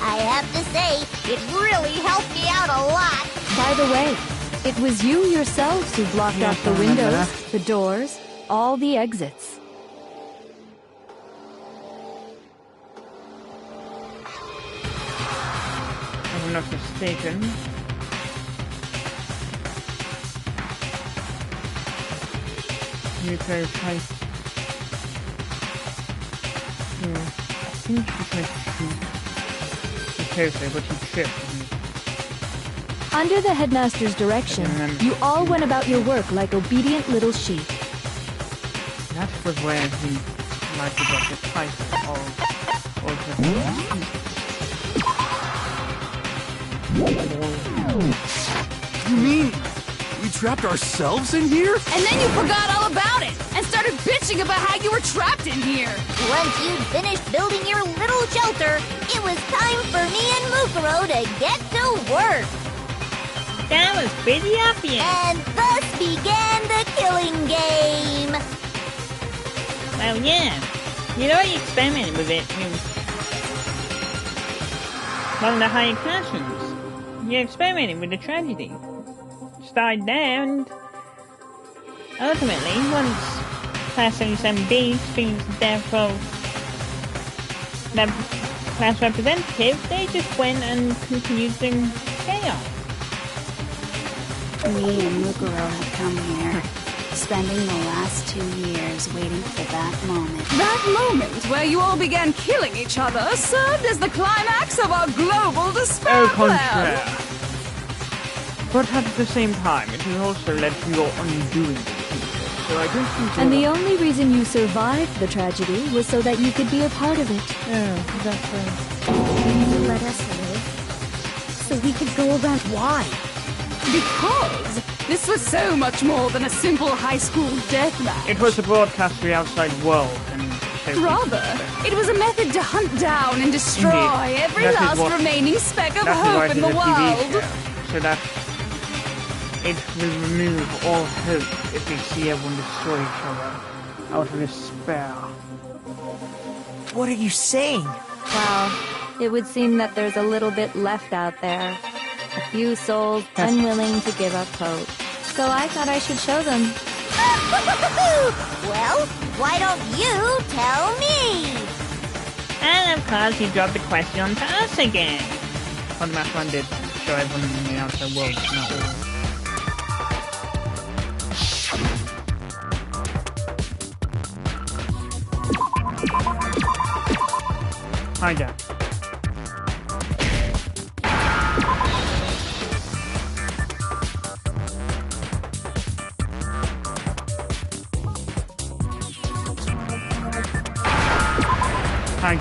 I have to say, it really helped me out a lot. By the way, it was you yourselves who blocked off the windows, the doors, all the exits. If I'm not mistaken. Yuko tried to... I think she tried to shoot Yuko, but he tripped. Under the headmaster's direction, you all went about your work like obedient little sheep. That was where he might have got the title of You mean we trapped ourselves in here? And then you forgot all about it and started bitching about how you were trapped in here. Once you'd finished building your little shelter, it was time for me and Mukuro to get to work. That was pretty obvious. And thus began the killing game. Well, yeah. You'd already experimented with it in one of the higher classrooms. You experimented with the tragedy. Started there, and ultimately, once Class 77B experienced the death of the class representative, they just went and continued the chaos. Me and Mukuro have come here, spending the last 2 years waiting for that moment. That moment where you all began killing each other served as the climax of our global despair plan. But at the same time, it has also led to your undoing. So I don't think. And the only reason you survived the tragedy was so that you could be a part of it. Yeah, that's right. You let us live, so we could go around. Why? Because this was so much more than a simple high school deathmatch. It was to broadcast to the outside world and rather, it was a method to hunt down and destroy every last remaining speck of hope in the world. So that it will remove all hope if we see everyone destroy each other out of despair. What are you saying? Well, it would seem that there's a little bit left out there. A few souls unwilling to give up hope. So I thought I should show them. Well, why don't you tell me? And of course, you dropped the question to us again. Well, the last one did show everyone in the outside world, not all. Hi, Jack. Hi.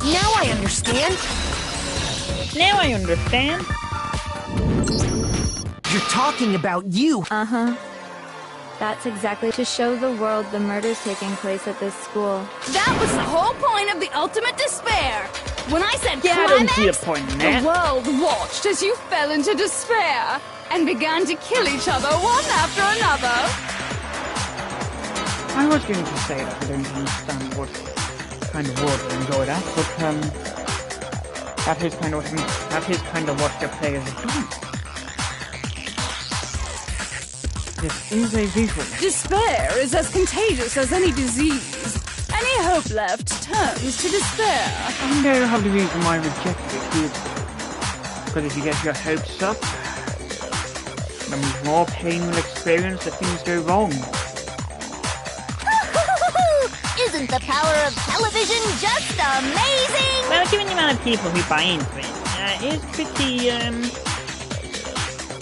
Now I understand. Now I understand. You're talking about you. Uh-huh. That's exactly to show the world the murders taking place at this school. That was the whole point of the ultimate despair. When I said I don't see a point in that. the world watched as you fell into despair and began to kill each other one after another. I was going to say that I don't understand what kind of world we enjoy that, but that is kind of what the players do. This is a visual. Despair is as contagious as any disease. Any hope left turns to despair. I don't have the reason why I rejected it either. Because if you get your hopes up, then more pain will experience if things go wrong. Isn't the power of television just amazing? Well, given the amount of people who buy into it, it's pretty,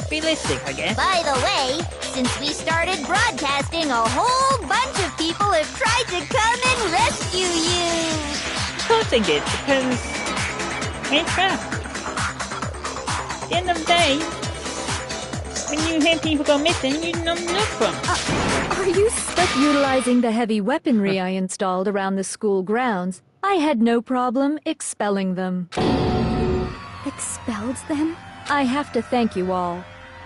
realistic, I guess. By the way, since we started broadcasting, a whole bunch of people have tried to come and rescue you. Of course they did, because we're trapped. At the end of the day, when you hear people go missing, you know look for them. Are you stuck utilizing the heavy weaponry I installed around the school grounds? I had no problem expelling them. Expelled them? I have to thank you all.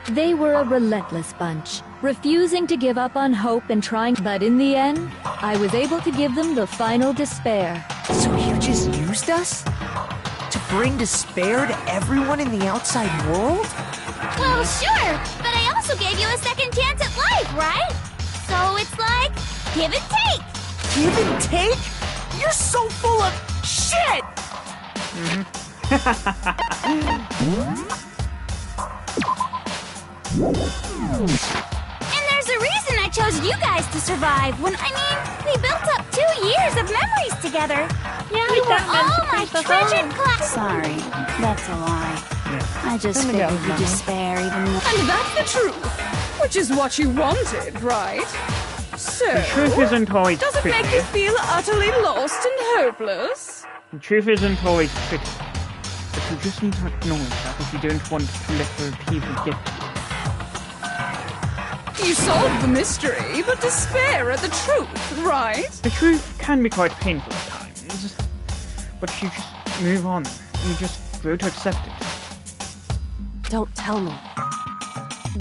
They were a relentless bunch, refusing to give up on hope and trying, but in the end, I was able to give them the final despair. So you just used us? To bring despair to everyone in the outside world? Well, sure, but I also gave you a second chance at life, right? So it's like, give and take. Give and take? You're so full of shit! And there's a reason I chose you guys to survive when, we built up 2 years of memories together. Yeah, you were all my treasured class. Sorry, that's a lie. Yeah. I just figured you despair even more. And that's the truth, which is what you wanted, right? So, The truth isn't always does it pretty. make you feel utterly lost and hopeless? The truth isn't always pretty. But you just need to acknowledge that if you don't want to let the people get you. You solved the mystery, but despair at the truth, right? The truth can be quite painful at times. But you just move on. You just grow to accept it. Don't tell me.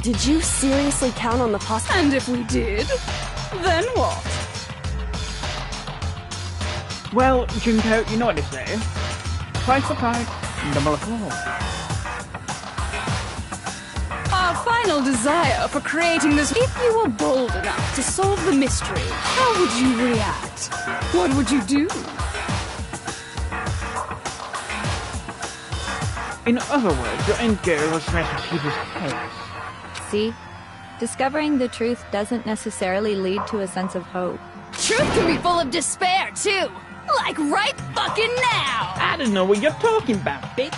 Did you seriously count on the possibility? And if we did, then what? Well, Junko, you know what they say. Twice for pride, double for all. Our final desire for creating this... If you were bold enough to solve the mystery, how would you react? What would you do? In other words, your end goal was to mess with people's heads. See? Discovering the truth doesn't necessarily lead to a sense of hope. Truth can be full of despair, too! Like right fucking now! I don't know what you're talking about, bitch.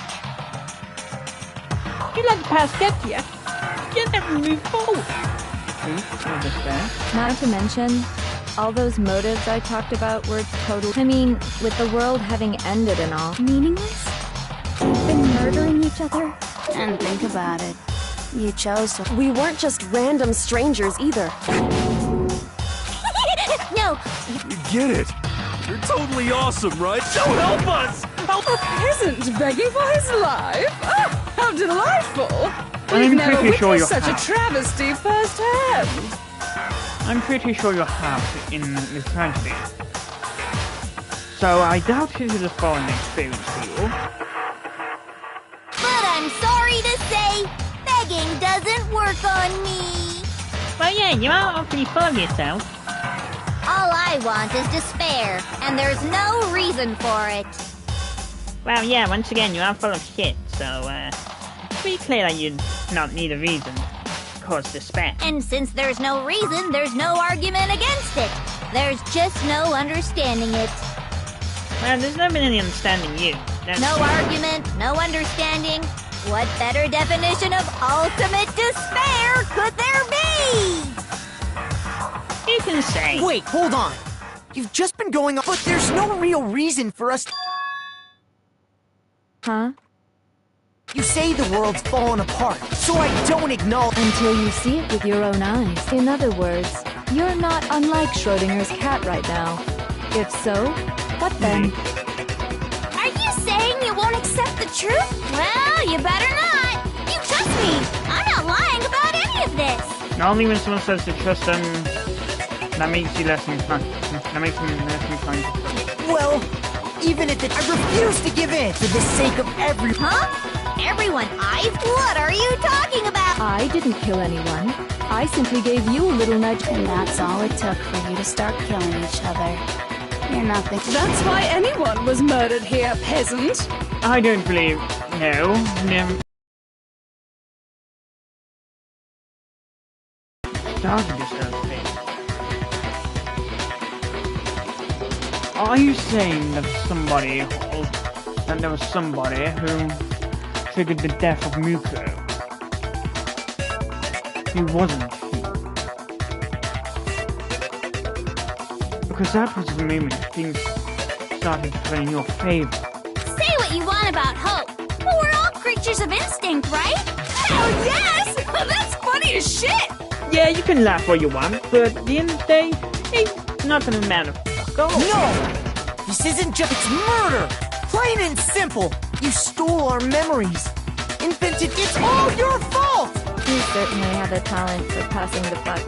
You let the past get you. You never move forward. Truth or despair? Not to mention, all those motives I talked about were total. I mean, with the world having ended and all. Meaningless? We've been murdering each other? And think about it. You chose to. We weren't just random strangers either. No, You get it. You're totally awesome, right? So help us! Help A peasant begging for his life? Oh, how delightful! We've I'm never pretty sure witnessed you such have. a travesty firsthand. I'm pretty sure you have in this tragedy. So I doubt it is a foreign experience for you. but I'm sorry to say, begging doesn't work on me. Well, yeah, you are awfully full of yourself. All I want is despair, and there's no reason for it. Well, yeah, once again, you are full of shit, so, it's pretty clear that you not need a reason to cause despair. And since there's no reason, there's no argument against it. There's just no understanding it. Well, there's never been any understanding you. That's No argument, no understanding. What better definition of ultimate despair could there be? You can say. Wait, hold on. You've just been going on, but there's no real reason for us. Huh? You say the world's fallen apart, so I don't acknowledge. Until you see it with your own eyes. In other words, you're not unlike Schrodinger's cat right now. If so, what then? Are you saying you won't accept the truth? Well, you better not. You trust me. I'm not lying about any of this. Not only when someone says to trust them, that makes you less inclined. That makes them less inclined to trust. Well, even if I refuse to give in for the sake of every. Huh? Everyone, what are you talking about? I didn't kill anyone. I simply gave you a little nudge. And that's all it took for you to start killing each other. You're nothing. That's why anyone was murdered here, peasant. I don't believe. No. Started this whole thing. Are you saying that there was somebody who triggered the death of Muko? Who wasn't he? Because that was the moment things started to play in your favor. Say what you want about hope, but we're all creatures of instinct, right? Hell yes! That's funny as shit! Yeah, you can laugh all you want, but at the end of the day, ain't nothing to matter. Fuck off. No! This isn't just. It's murder! Plain and simple! You stole our memories! Invented. It's all your fault! You certainly have a talent for passing the buck.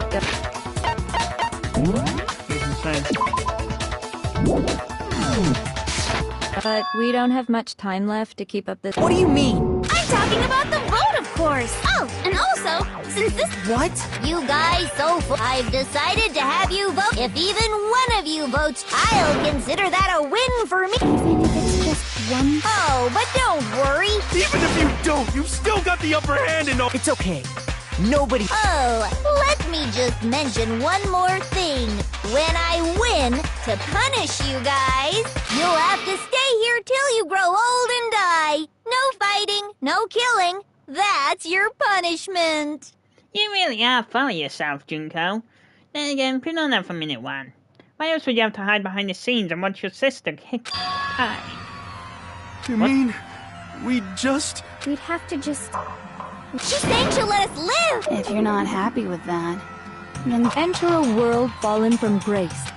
But we don't have much time left to keep up this. What do you mean? I'm talking about the vote, of course. Oh, and also, since this. What? You guys I've decided to have you vote. If even one of you votes, I'll consider that a win for me. Even if it's just one. Oh, but don't worry. Even if you don't, you've still got the upper hand in all. It's okay. Nobody... Oh, let me just mention one more thing. When I win, to punish you guys, you'll have to stay here till you grow old and die. No fighting, no killing. That's your punishment. You really are full of yourself, Junko. Then again, put on that for minute one. Why else would you have to hide behind the scenes and watch your sister kick high? You mean we just... We'd have to just... She's saying she'll let us live! If you're not happy with that, then enter a world fallen from grace.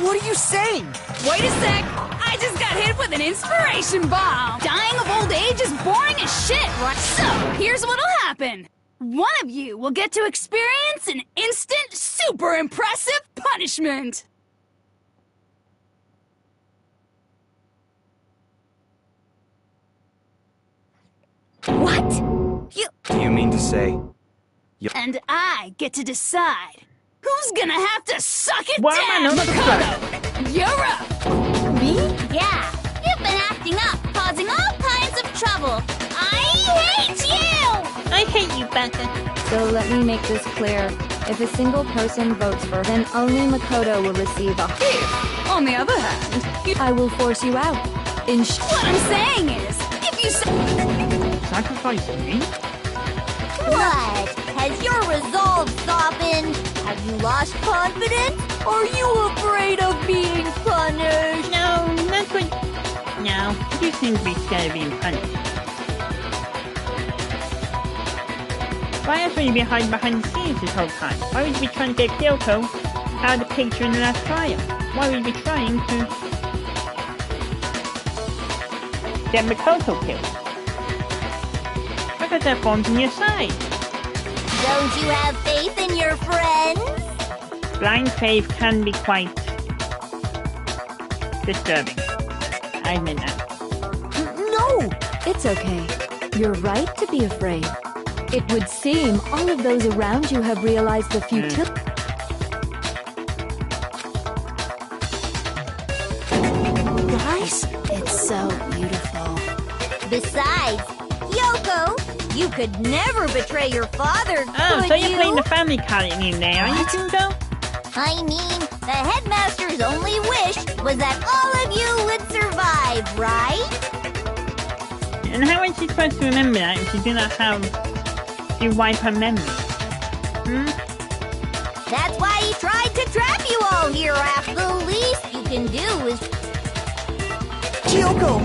What are you saying? Wait a sec! I just got hit with an inspiration bomb! Dying of old age is boring as shit, right? So, here's what'll happen. One of you will get to experience an instant, super impressive punishment! What? You mean to say... And I get to decide who's gonna have to suck it Why down, am I not Makoto! You're up! Me? Yeah. You've been acting up, causing all kinds of trouble. I hate you! I hate you, Becca. So let me make this clear. If a single person votes for, then only Makoto will receive a... If, on the other hand, I will force you out. What I'm saying is, if you Sacrifice me? What? Has your resolve softened? Have you lost confidence? Are you afraid of being punished? No, that's what... No, you seem to be scared of being punished. Why else would you be hiding behind the scenes this whole time? Why would you be trying to get Kyoko out of the picture in the last trial? Why would you be trying to get Makoto killed? Look at that phone on your side. Don't you have faith in your friends? Blind faith can be quite disturbing. I admit that. No! It's okay. You're right to be afraid. It would seem all of those around you have realized the futility. guys, it's so beautiful. Besides, Kyoko, you could never betray your father, Oh, could so you're you? playing the family card in there, are you, Junko? I mean, the headmaster's only wish was that all of you would survive, right? And how is she supposed to remember that if she did not have to wipe her memory? That's why he tried to trap you all here, after the least you can do is... Kyoko!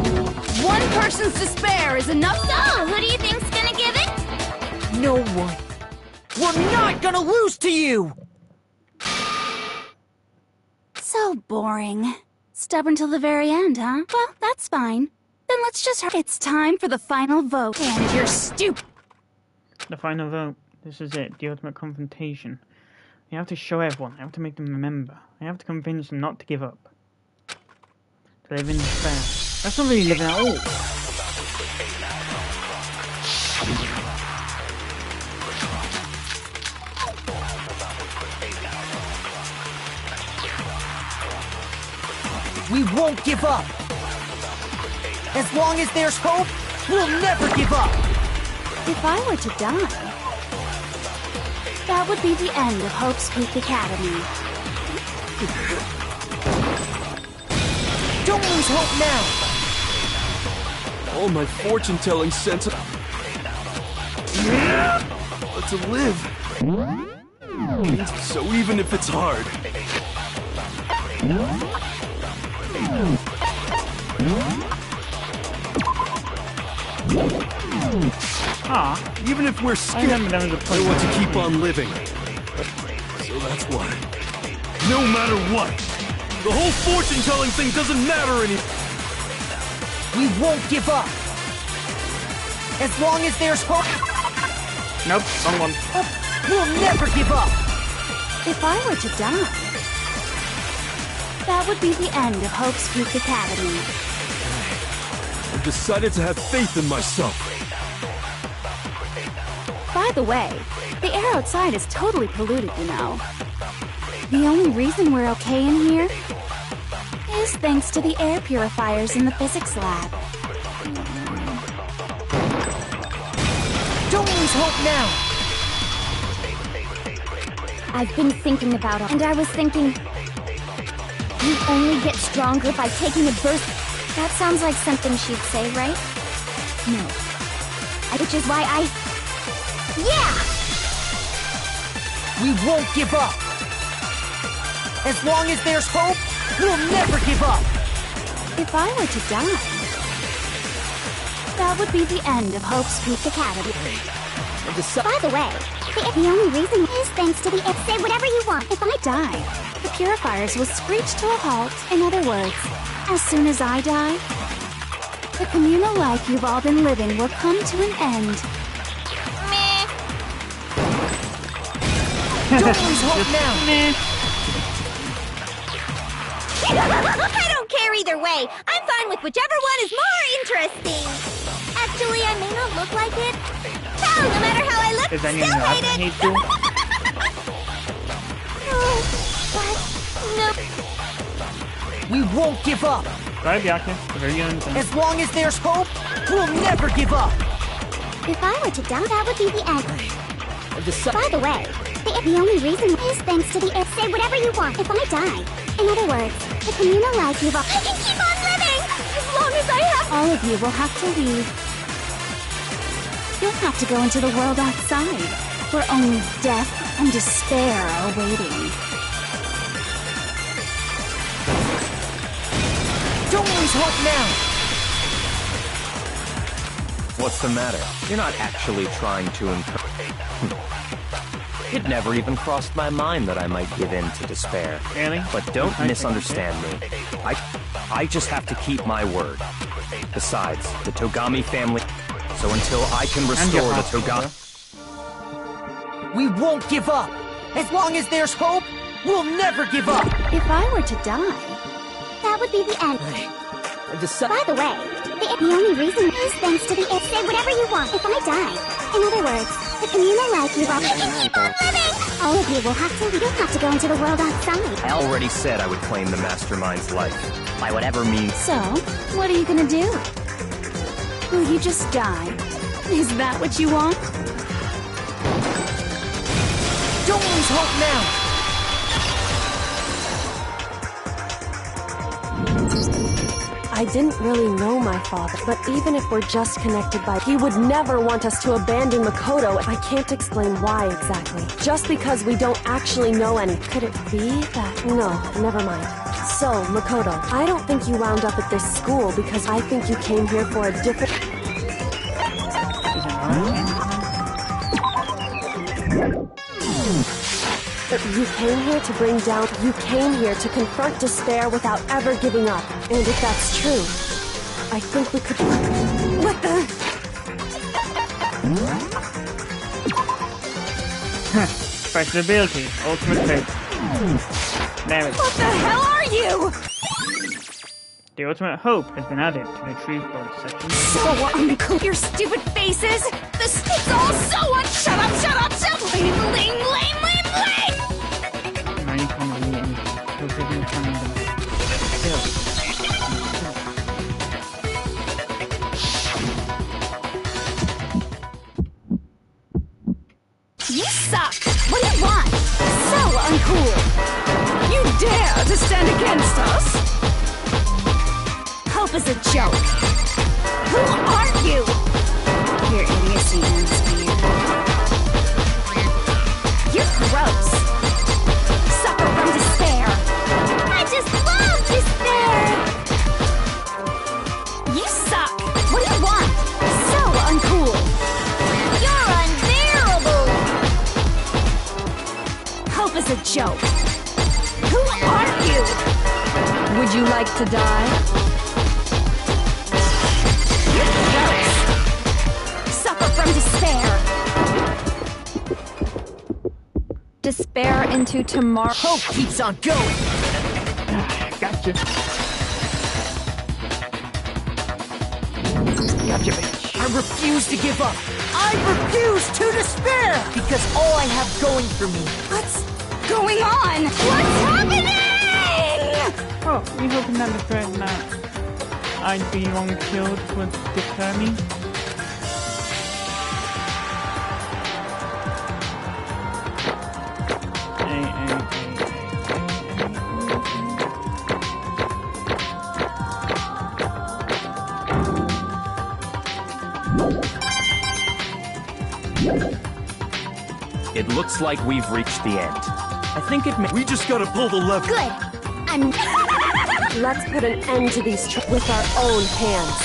One person's despair is enough. So, who do you think's gonna give it? No one. We're not gonna lose to you! So boring. Stubborn till the very end, huh? Well, that's fine. Then let's just... It's time for the final vote. And you're stupid. The final vote. This is it. The ultimate confrontation. I have to show everyone. I have to make them remember. I have to convince them not to give up. To live in despair. That's not really living at all. We won't give up! As long as there's hope, we'll never give up! If I were to die, that would be the end of Hope's Peak Academy. Don't lose hope now! All my fortune-telling sense... But to live... So even if it's hard... Even if we're scared, I want to keep on living. So that's why. No matter what, the whole fortune-telling thing doesn't matter anymore. We won't give up! As long as there's hope... Nope, wrong one. We'll never give up! If I were to die, that would be the end of Hope's Peak Academy. I've decided to have faith in myself. By the way, the air outside is totally polluted, you know. The only reason we're okay in here is thanks to the air purifiers in the physics lab. Don't lose hope now! I've been thinking about it, and I was thinking... You only get stronger by taking a burst... That sounds like something she'd say, right? No. Which is why I... Yeah! We won't give up! As long as there's hope, we'll never give up! If I were to die, that would be the end of Hope's Peak Academy. By the way, the only reason is thanks to the... Say whatever you want. If I die, the purifiers will screech to a halt. In other words, as soon as I die, the communal life you've all been living will come to an end. Meh. Don't lose hope now! I don't care either way. I'm fine with whichever one is more interesting. Actually, I may not look like it. Hell, no matter how I look, Does still anyone hate it. hate you? But, no. We won't give up! Right, Bianca. Very young. As long as there's hope, we'll never give up! If I were to die, that would be the end. By the way, the only reason is thanks to the... Say whatever you want. If I die. In other words, the communal life you've all... I can keep on living! As long as I have... All of you will have to leave. You'll have to go into the world outside, where only death and despair are waiting. Don't lose hope now! What's the matter? You're not actually trying to encourage... It never even crossed my mind that I might give in to despair. Really? But don't misunderstand me. I just have to keep my word. Besides, the Togami family... So until I can restore the Togami... We won't give up! As long as there's hope, we'll never give up! If I were to die, That would be the end. By the way, the only reason is thanks to the... Say whatever you want. If I die. In other words, the communal life you've all... I can keep on living! All of you will have to... You don't have to go into the world outside. I already said I would claim the Mastermind's life. By whatever means... so, what are you gonna do? Will you just die? Is that what you want? Don't lose hope now! I didn't really know my father, but even if we're just connected by... He would never want us to abandon Makoto. I can't explain why exactly. Just because we don't actually know any. Could it be that... No, never mind. So, Makoto, I don't think you wound up at this school because I think you came here for a different... You came here to bring down... You came here to confront despair without ever giving up. And if that's true, I think we could... What the... Special ability, ultimate hope. There it is. What the hell are you? The ultimate hope has been added to the Truth Board section. So uncool, your stupid faces. This is all so Shut up, shut up, shut up. Lame, lame, lame, lame, lame. Now you can read it. Because they've been trying to... You suck! What do you want? So uncool! You dare to stand against us? Hope is a joke! Who are you? Your idiocy ends here. You're gross! Suffer from despair! I just love despair! You suck! What do you want? So uncool! You're unbearable! Hope is a joke! Who are you? Would you like to die? You're gross! Suffer from despair! Despair into tomorrow. Hope keeps on going! Gotcha. Gotcha, bitch. I refuse to give up! I refuse to despair! Because all I have going for me... What's going on? What's happening? Oh, you hoping that the threat that I'd be long killed would deter me? It looks like we've reached the end. I think it may— We just gotta pull the lever. Good. I'm... Let's put an end to these with our own hands.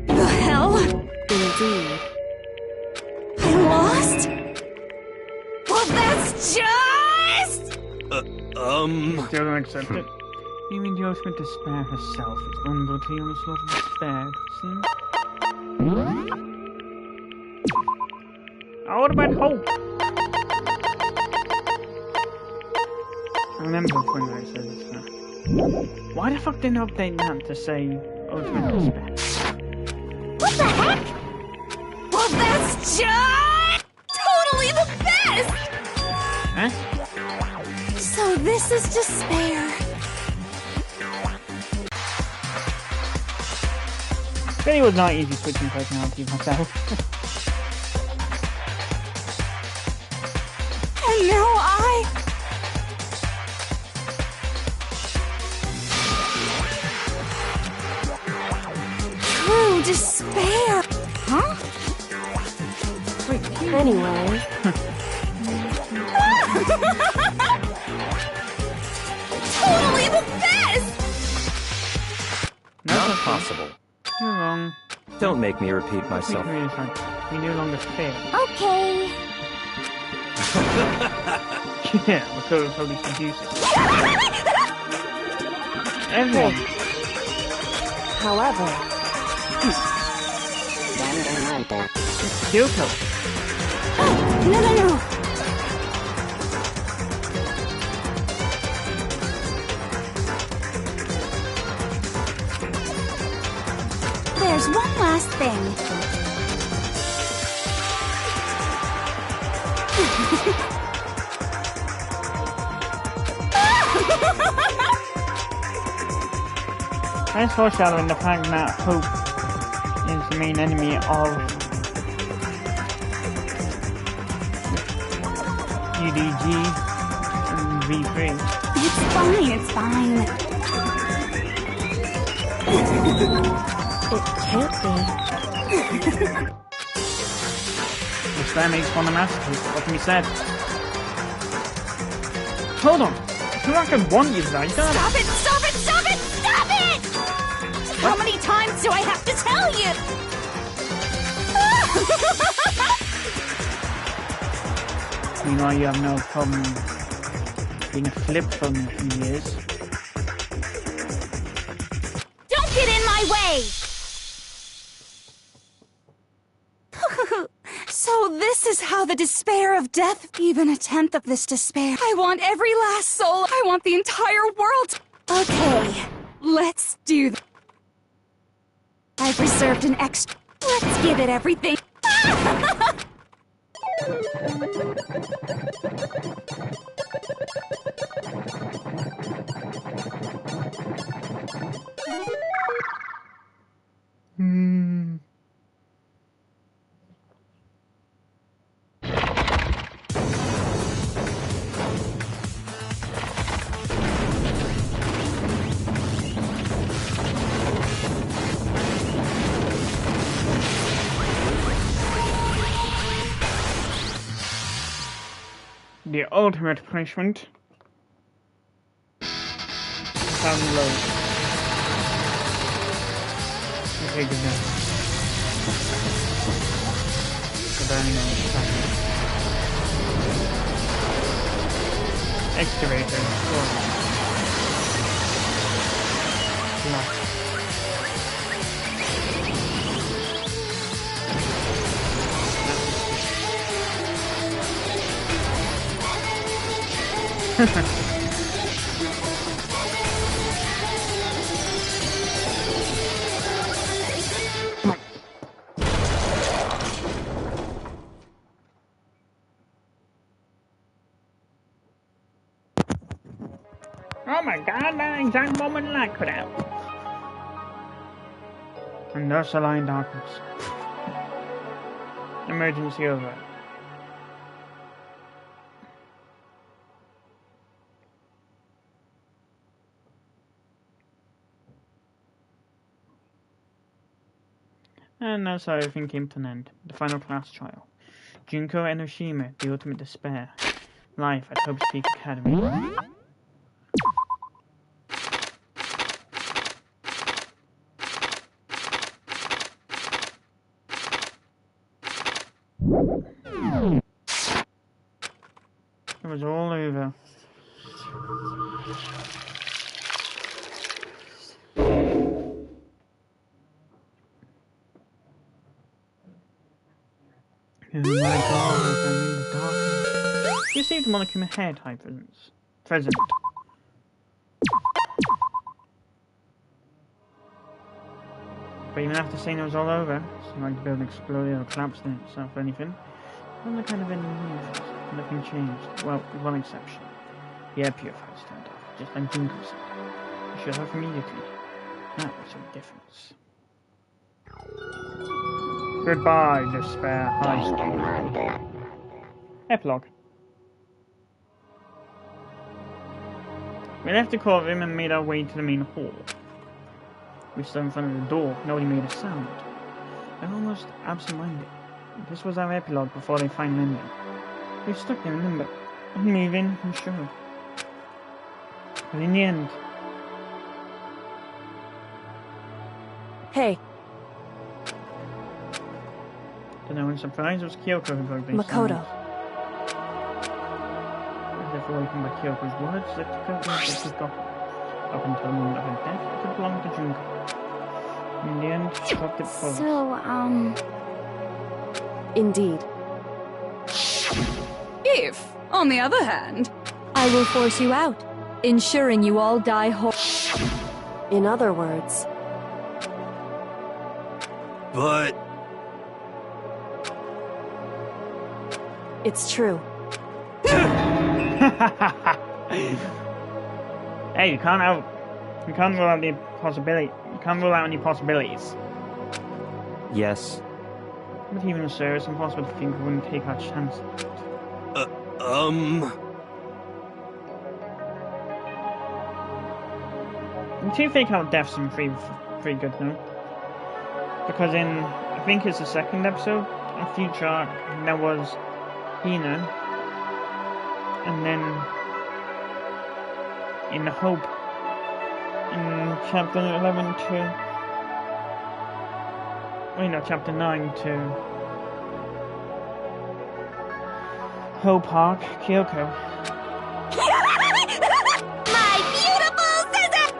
The hell? Indeed. I lost? Well, that's just... Still don't accept it. Even the ultimate despair herself is unbelievably almost love and despair, see? Oh, what about hope? I remember when I said this. Why the fuck didn't I update that to say ultimate despair? What the heck? Well, that's just... totally the best! Huh? So this is despair. It really was not easy switching personalities myself. And now I... True despair. Huh? Anyway, Totally the best! Not possible. You're wrong. Don't make me repeat myself. We no longer fail. Okay. Yeah, we're totally confused. Everyone. however, Kyoko. No. There's one last thing. That's foreshadowing the fact that Hope is the main enemy of UDG and V3. It's fine. it can't be. Which that makes one of the masterpieces. What can be said? Hold on. It's not like I want you to die. Stop it! How many times do I have to tell you? Meanwhile, you have no problem being a flip phone in a few years. Don't get in my way! So this is how the despair of death, even a tenth of this despair. I want every last soul. I want the entire world. Okay, let's do this. I've reserved an extra. Let's give it everything. The ultimate punishment. Down low. Okay, good enough. The very nice package. Excavator. Lock. Oh my god, that exact moment light cut out. And thus a lie in darkness. Emergency over. And that's how everything came to an end. The final class trial. Junko Enoshima, the ultimate despair. Life at Hope's Peak Academy. It was all over. Oh my god, I'm in the darkness. You saved the Monokuma hair type present. But even after saying it was all over, it's like the building exploded or collapsed in itself or anything. None of the kind of ending news. Nothing changed. Well, with one exception. The air purifiers turned off, just like Junko said. You shut off immediately. That was the difference. Goodbye, despair. Epilogue. We left the courtroom and made our way to the main hall. We stood in front of the door. Nobody made a sound. They're almost absent-minded. This was our epilogue before they find an ending. We were stuck there in limbo. Unmoving, unsure. But in the end... Hey. To no one's surprise, it was Kyoko who broke the Makoto. As if awakened by Kyoko's words, that Kyoko took off. Up until the moment of her death, it could belong to Junko. In the end, she dropped it for us. Indeed. If, on the other hand, I will force you out, ensuring you all die whole. In other words... But... It's true. Hey, you can't rule out the possibility. You can't rule out any possibilities. Yes. But even so, it's impossible to think we wouldn't take our chances. And two fake out deaths seem pretty good, no? Because in, I think it's the second episode, a future arc, there was Hina, and then in Hope, in chapter 11 to... Wait, no, chapter 9 to... Hope Arc, Kyoko. My beautiful scissors!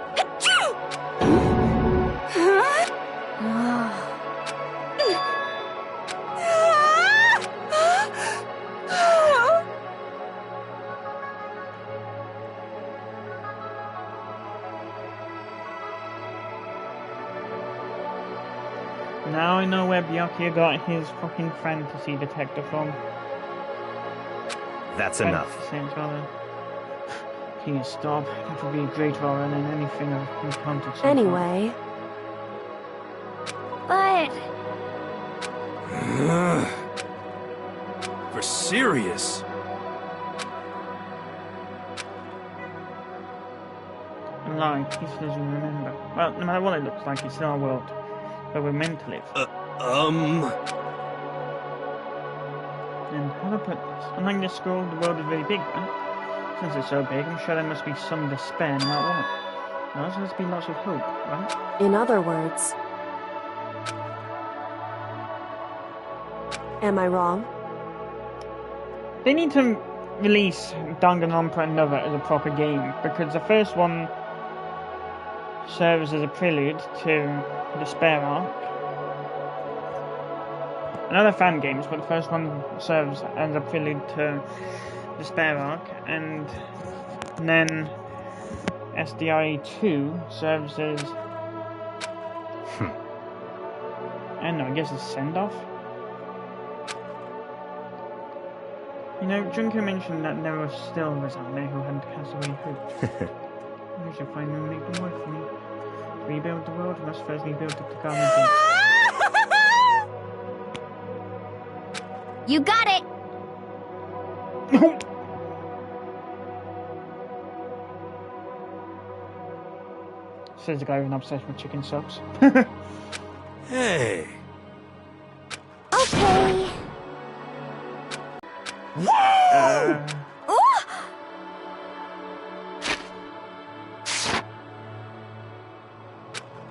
Now I know where Byakuya got his fucking fantasy detector from. That's enough. Please stop. That would be a greater horror than anything I've encountered so far. Anyway... But... For serious? Like, he doesn't remember. Well, no matter what it looks like, it's still our world. Where we're meant to live. And how to put this? Unlike this school, the world is very big, right? Since it's so big, I'm sure there must be some despair no matter what. There also has to be lots of hope, right? In other words... Am I wrong? They need to release Danganronpa another as a proper game, because the first one serves as a prelude to the Despair arc. Another fan games, but the first one serves as a prelude to the Despair arc, and then SDRE 2 serves as I don't know, I guess a send-off. You know, Junko mentioned that there were still others out there who hadn't cast away hope. We should find them and make them work for me. To rebuild the world, we must first rebuild the Tagami Gate. You got it! Says the guy who's obsessed with chicken subs. Hey. Okay. Whoa!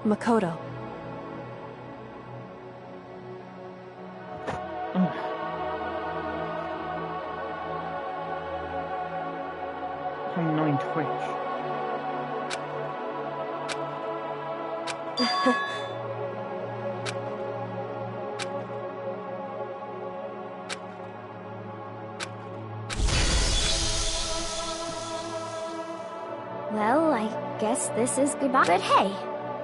Makoto. Annoying Twitch. Well, I guess this is goodbye. But hey,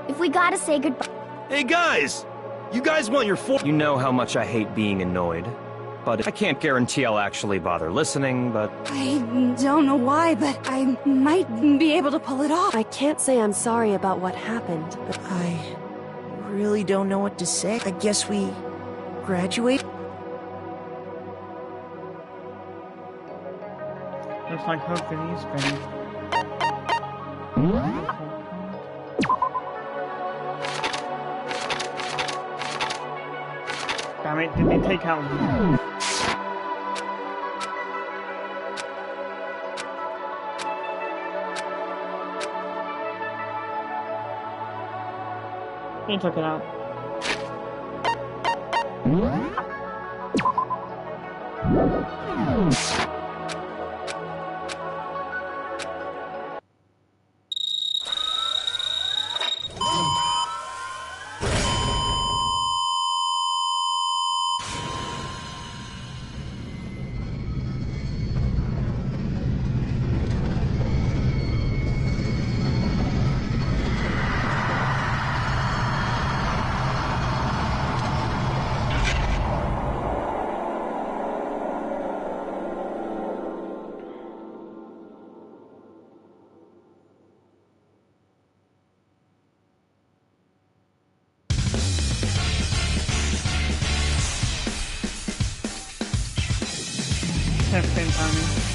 if we gotta say goodbye... Hey guys! You guys want your You know how much I hate being annoyed. But I can't guarantee I'll actually bother listening, but... I don't know why, but I might be able to pull it off. I can't say I'm sorry about what happened, but I really don't know what to say. I guess we graduate? Looks like hopefully he's going. Damn it, did they take out... He took it out. Same timing.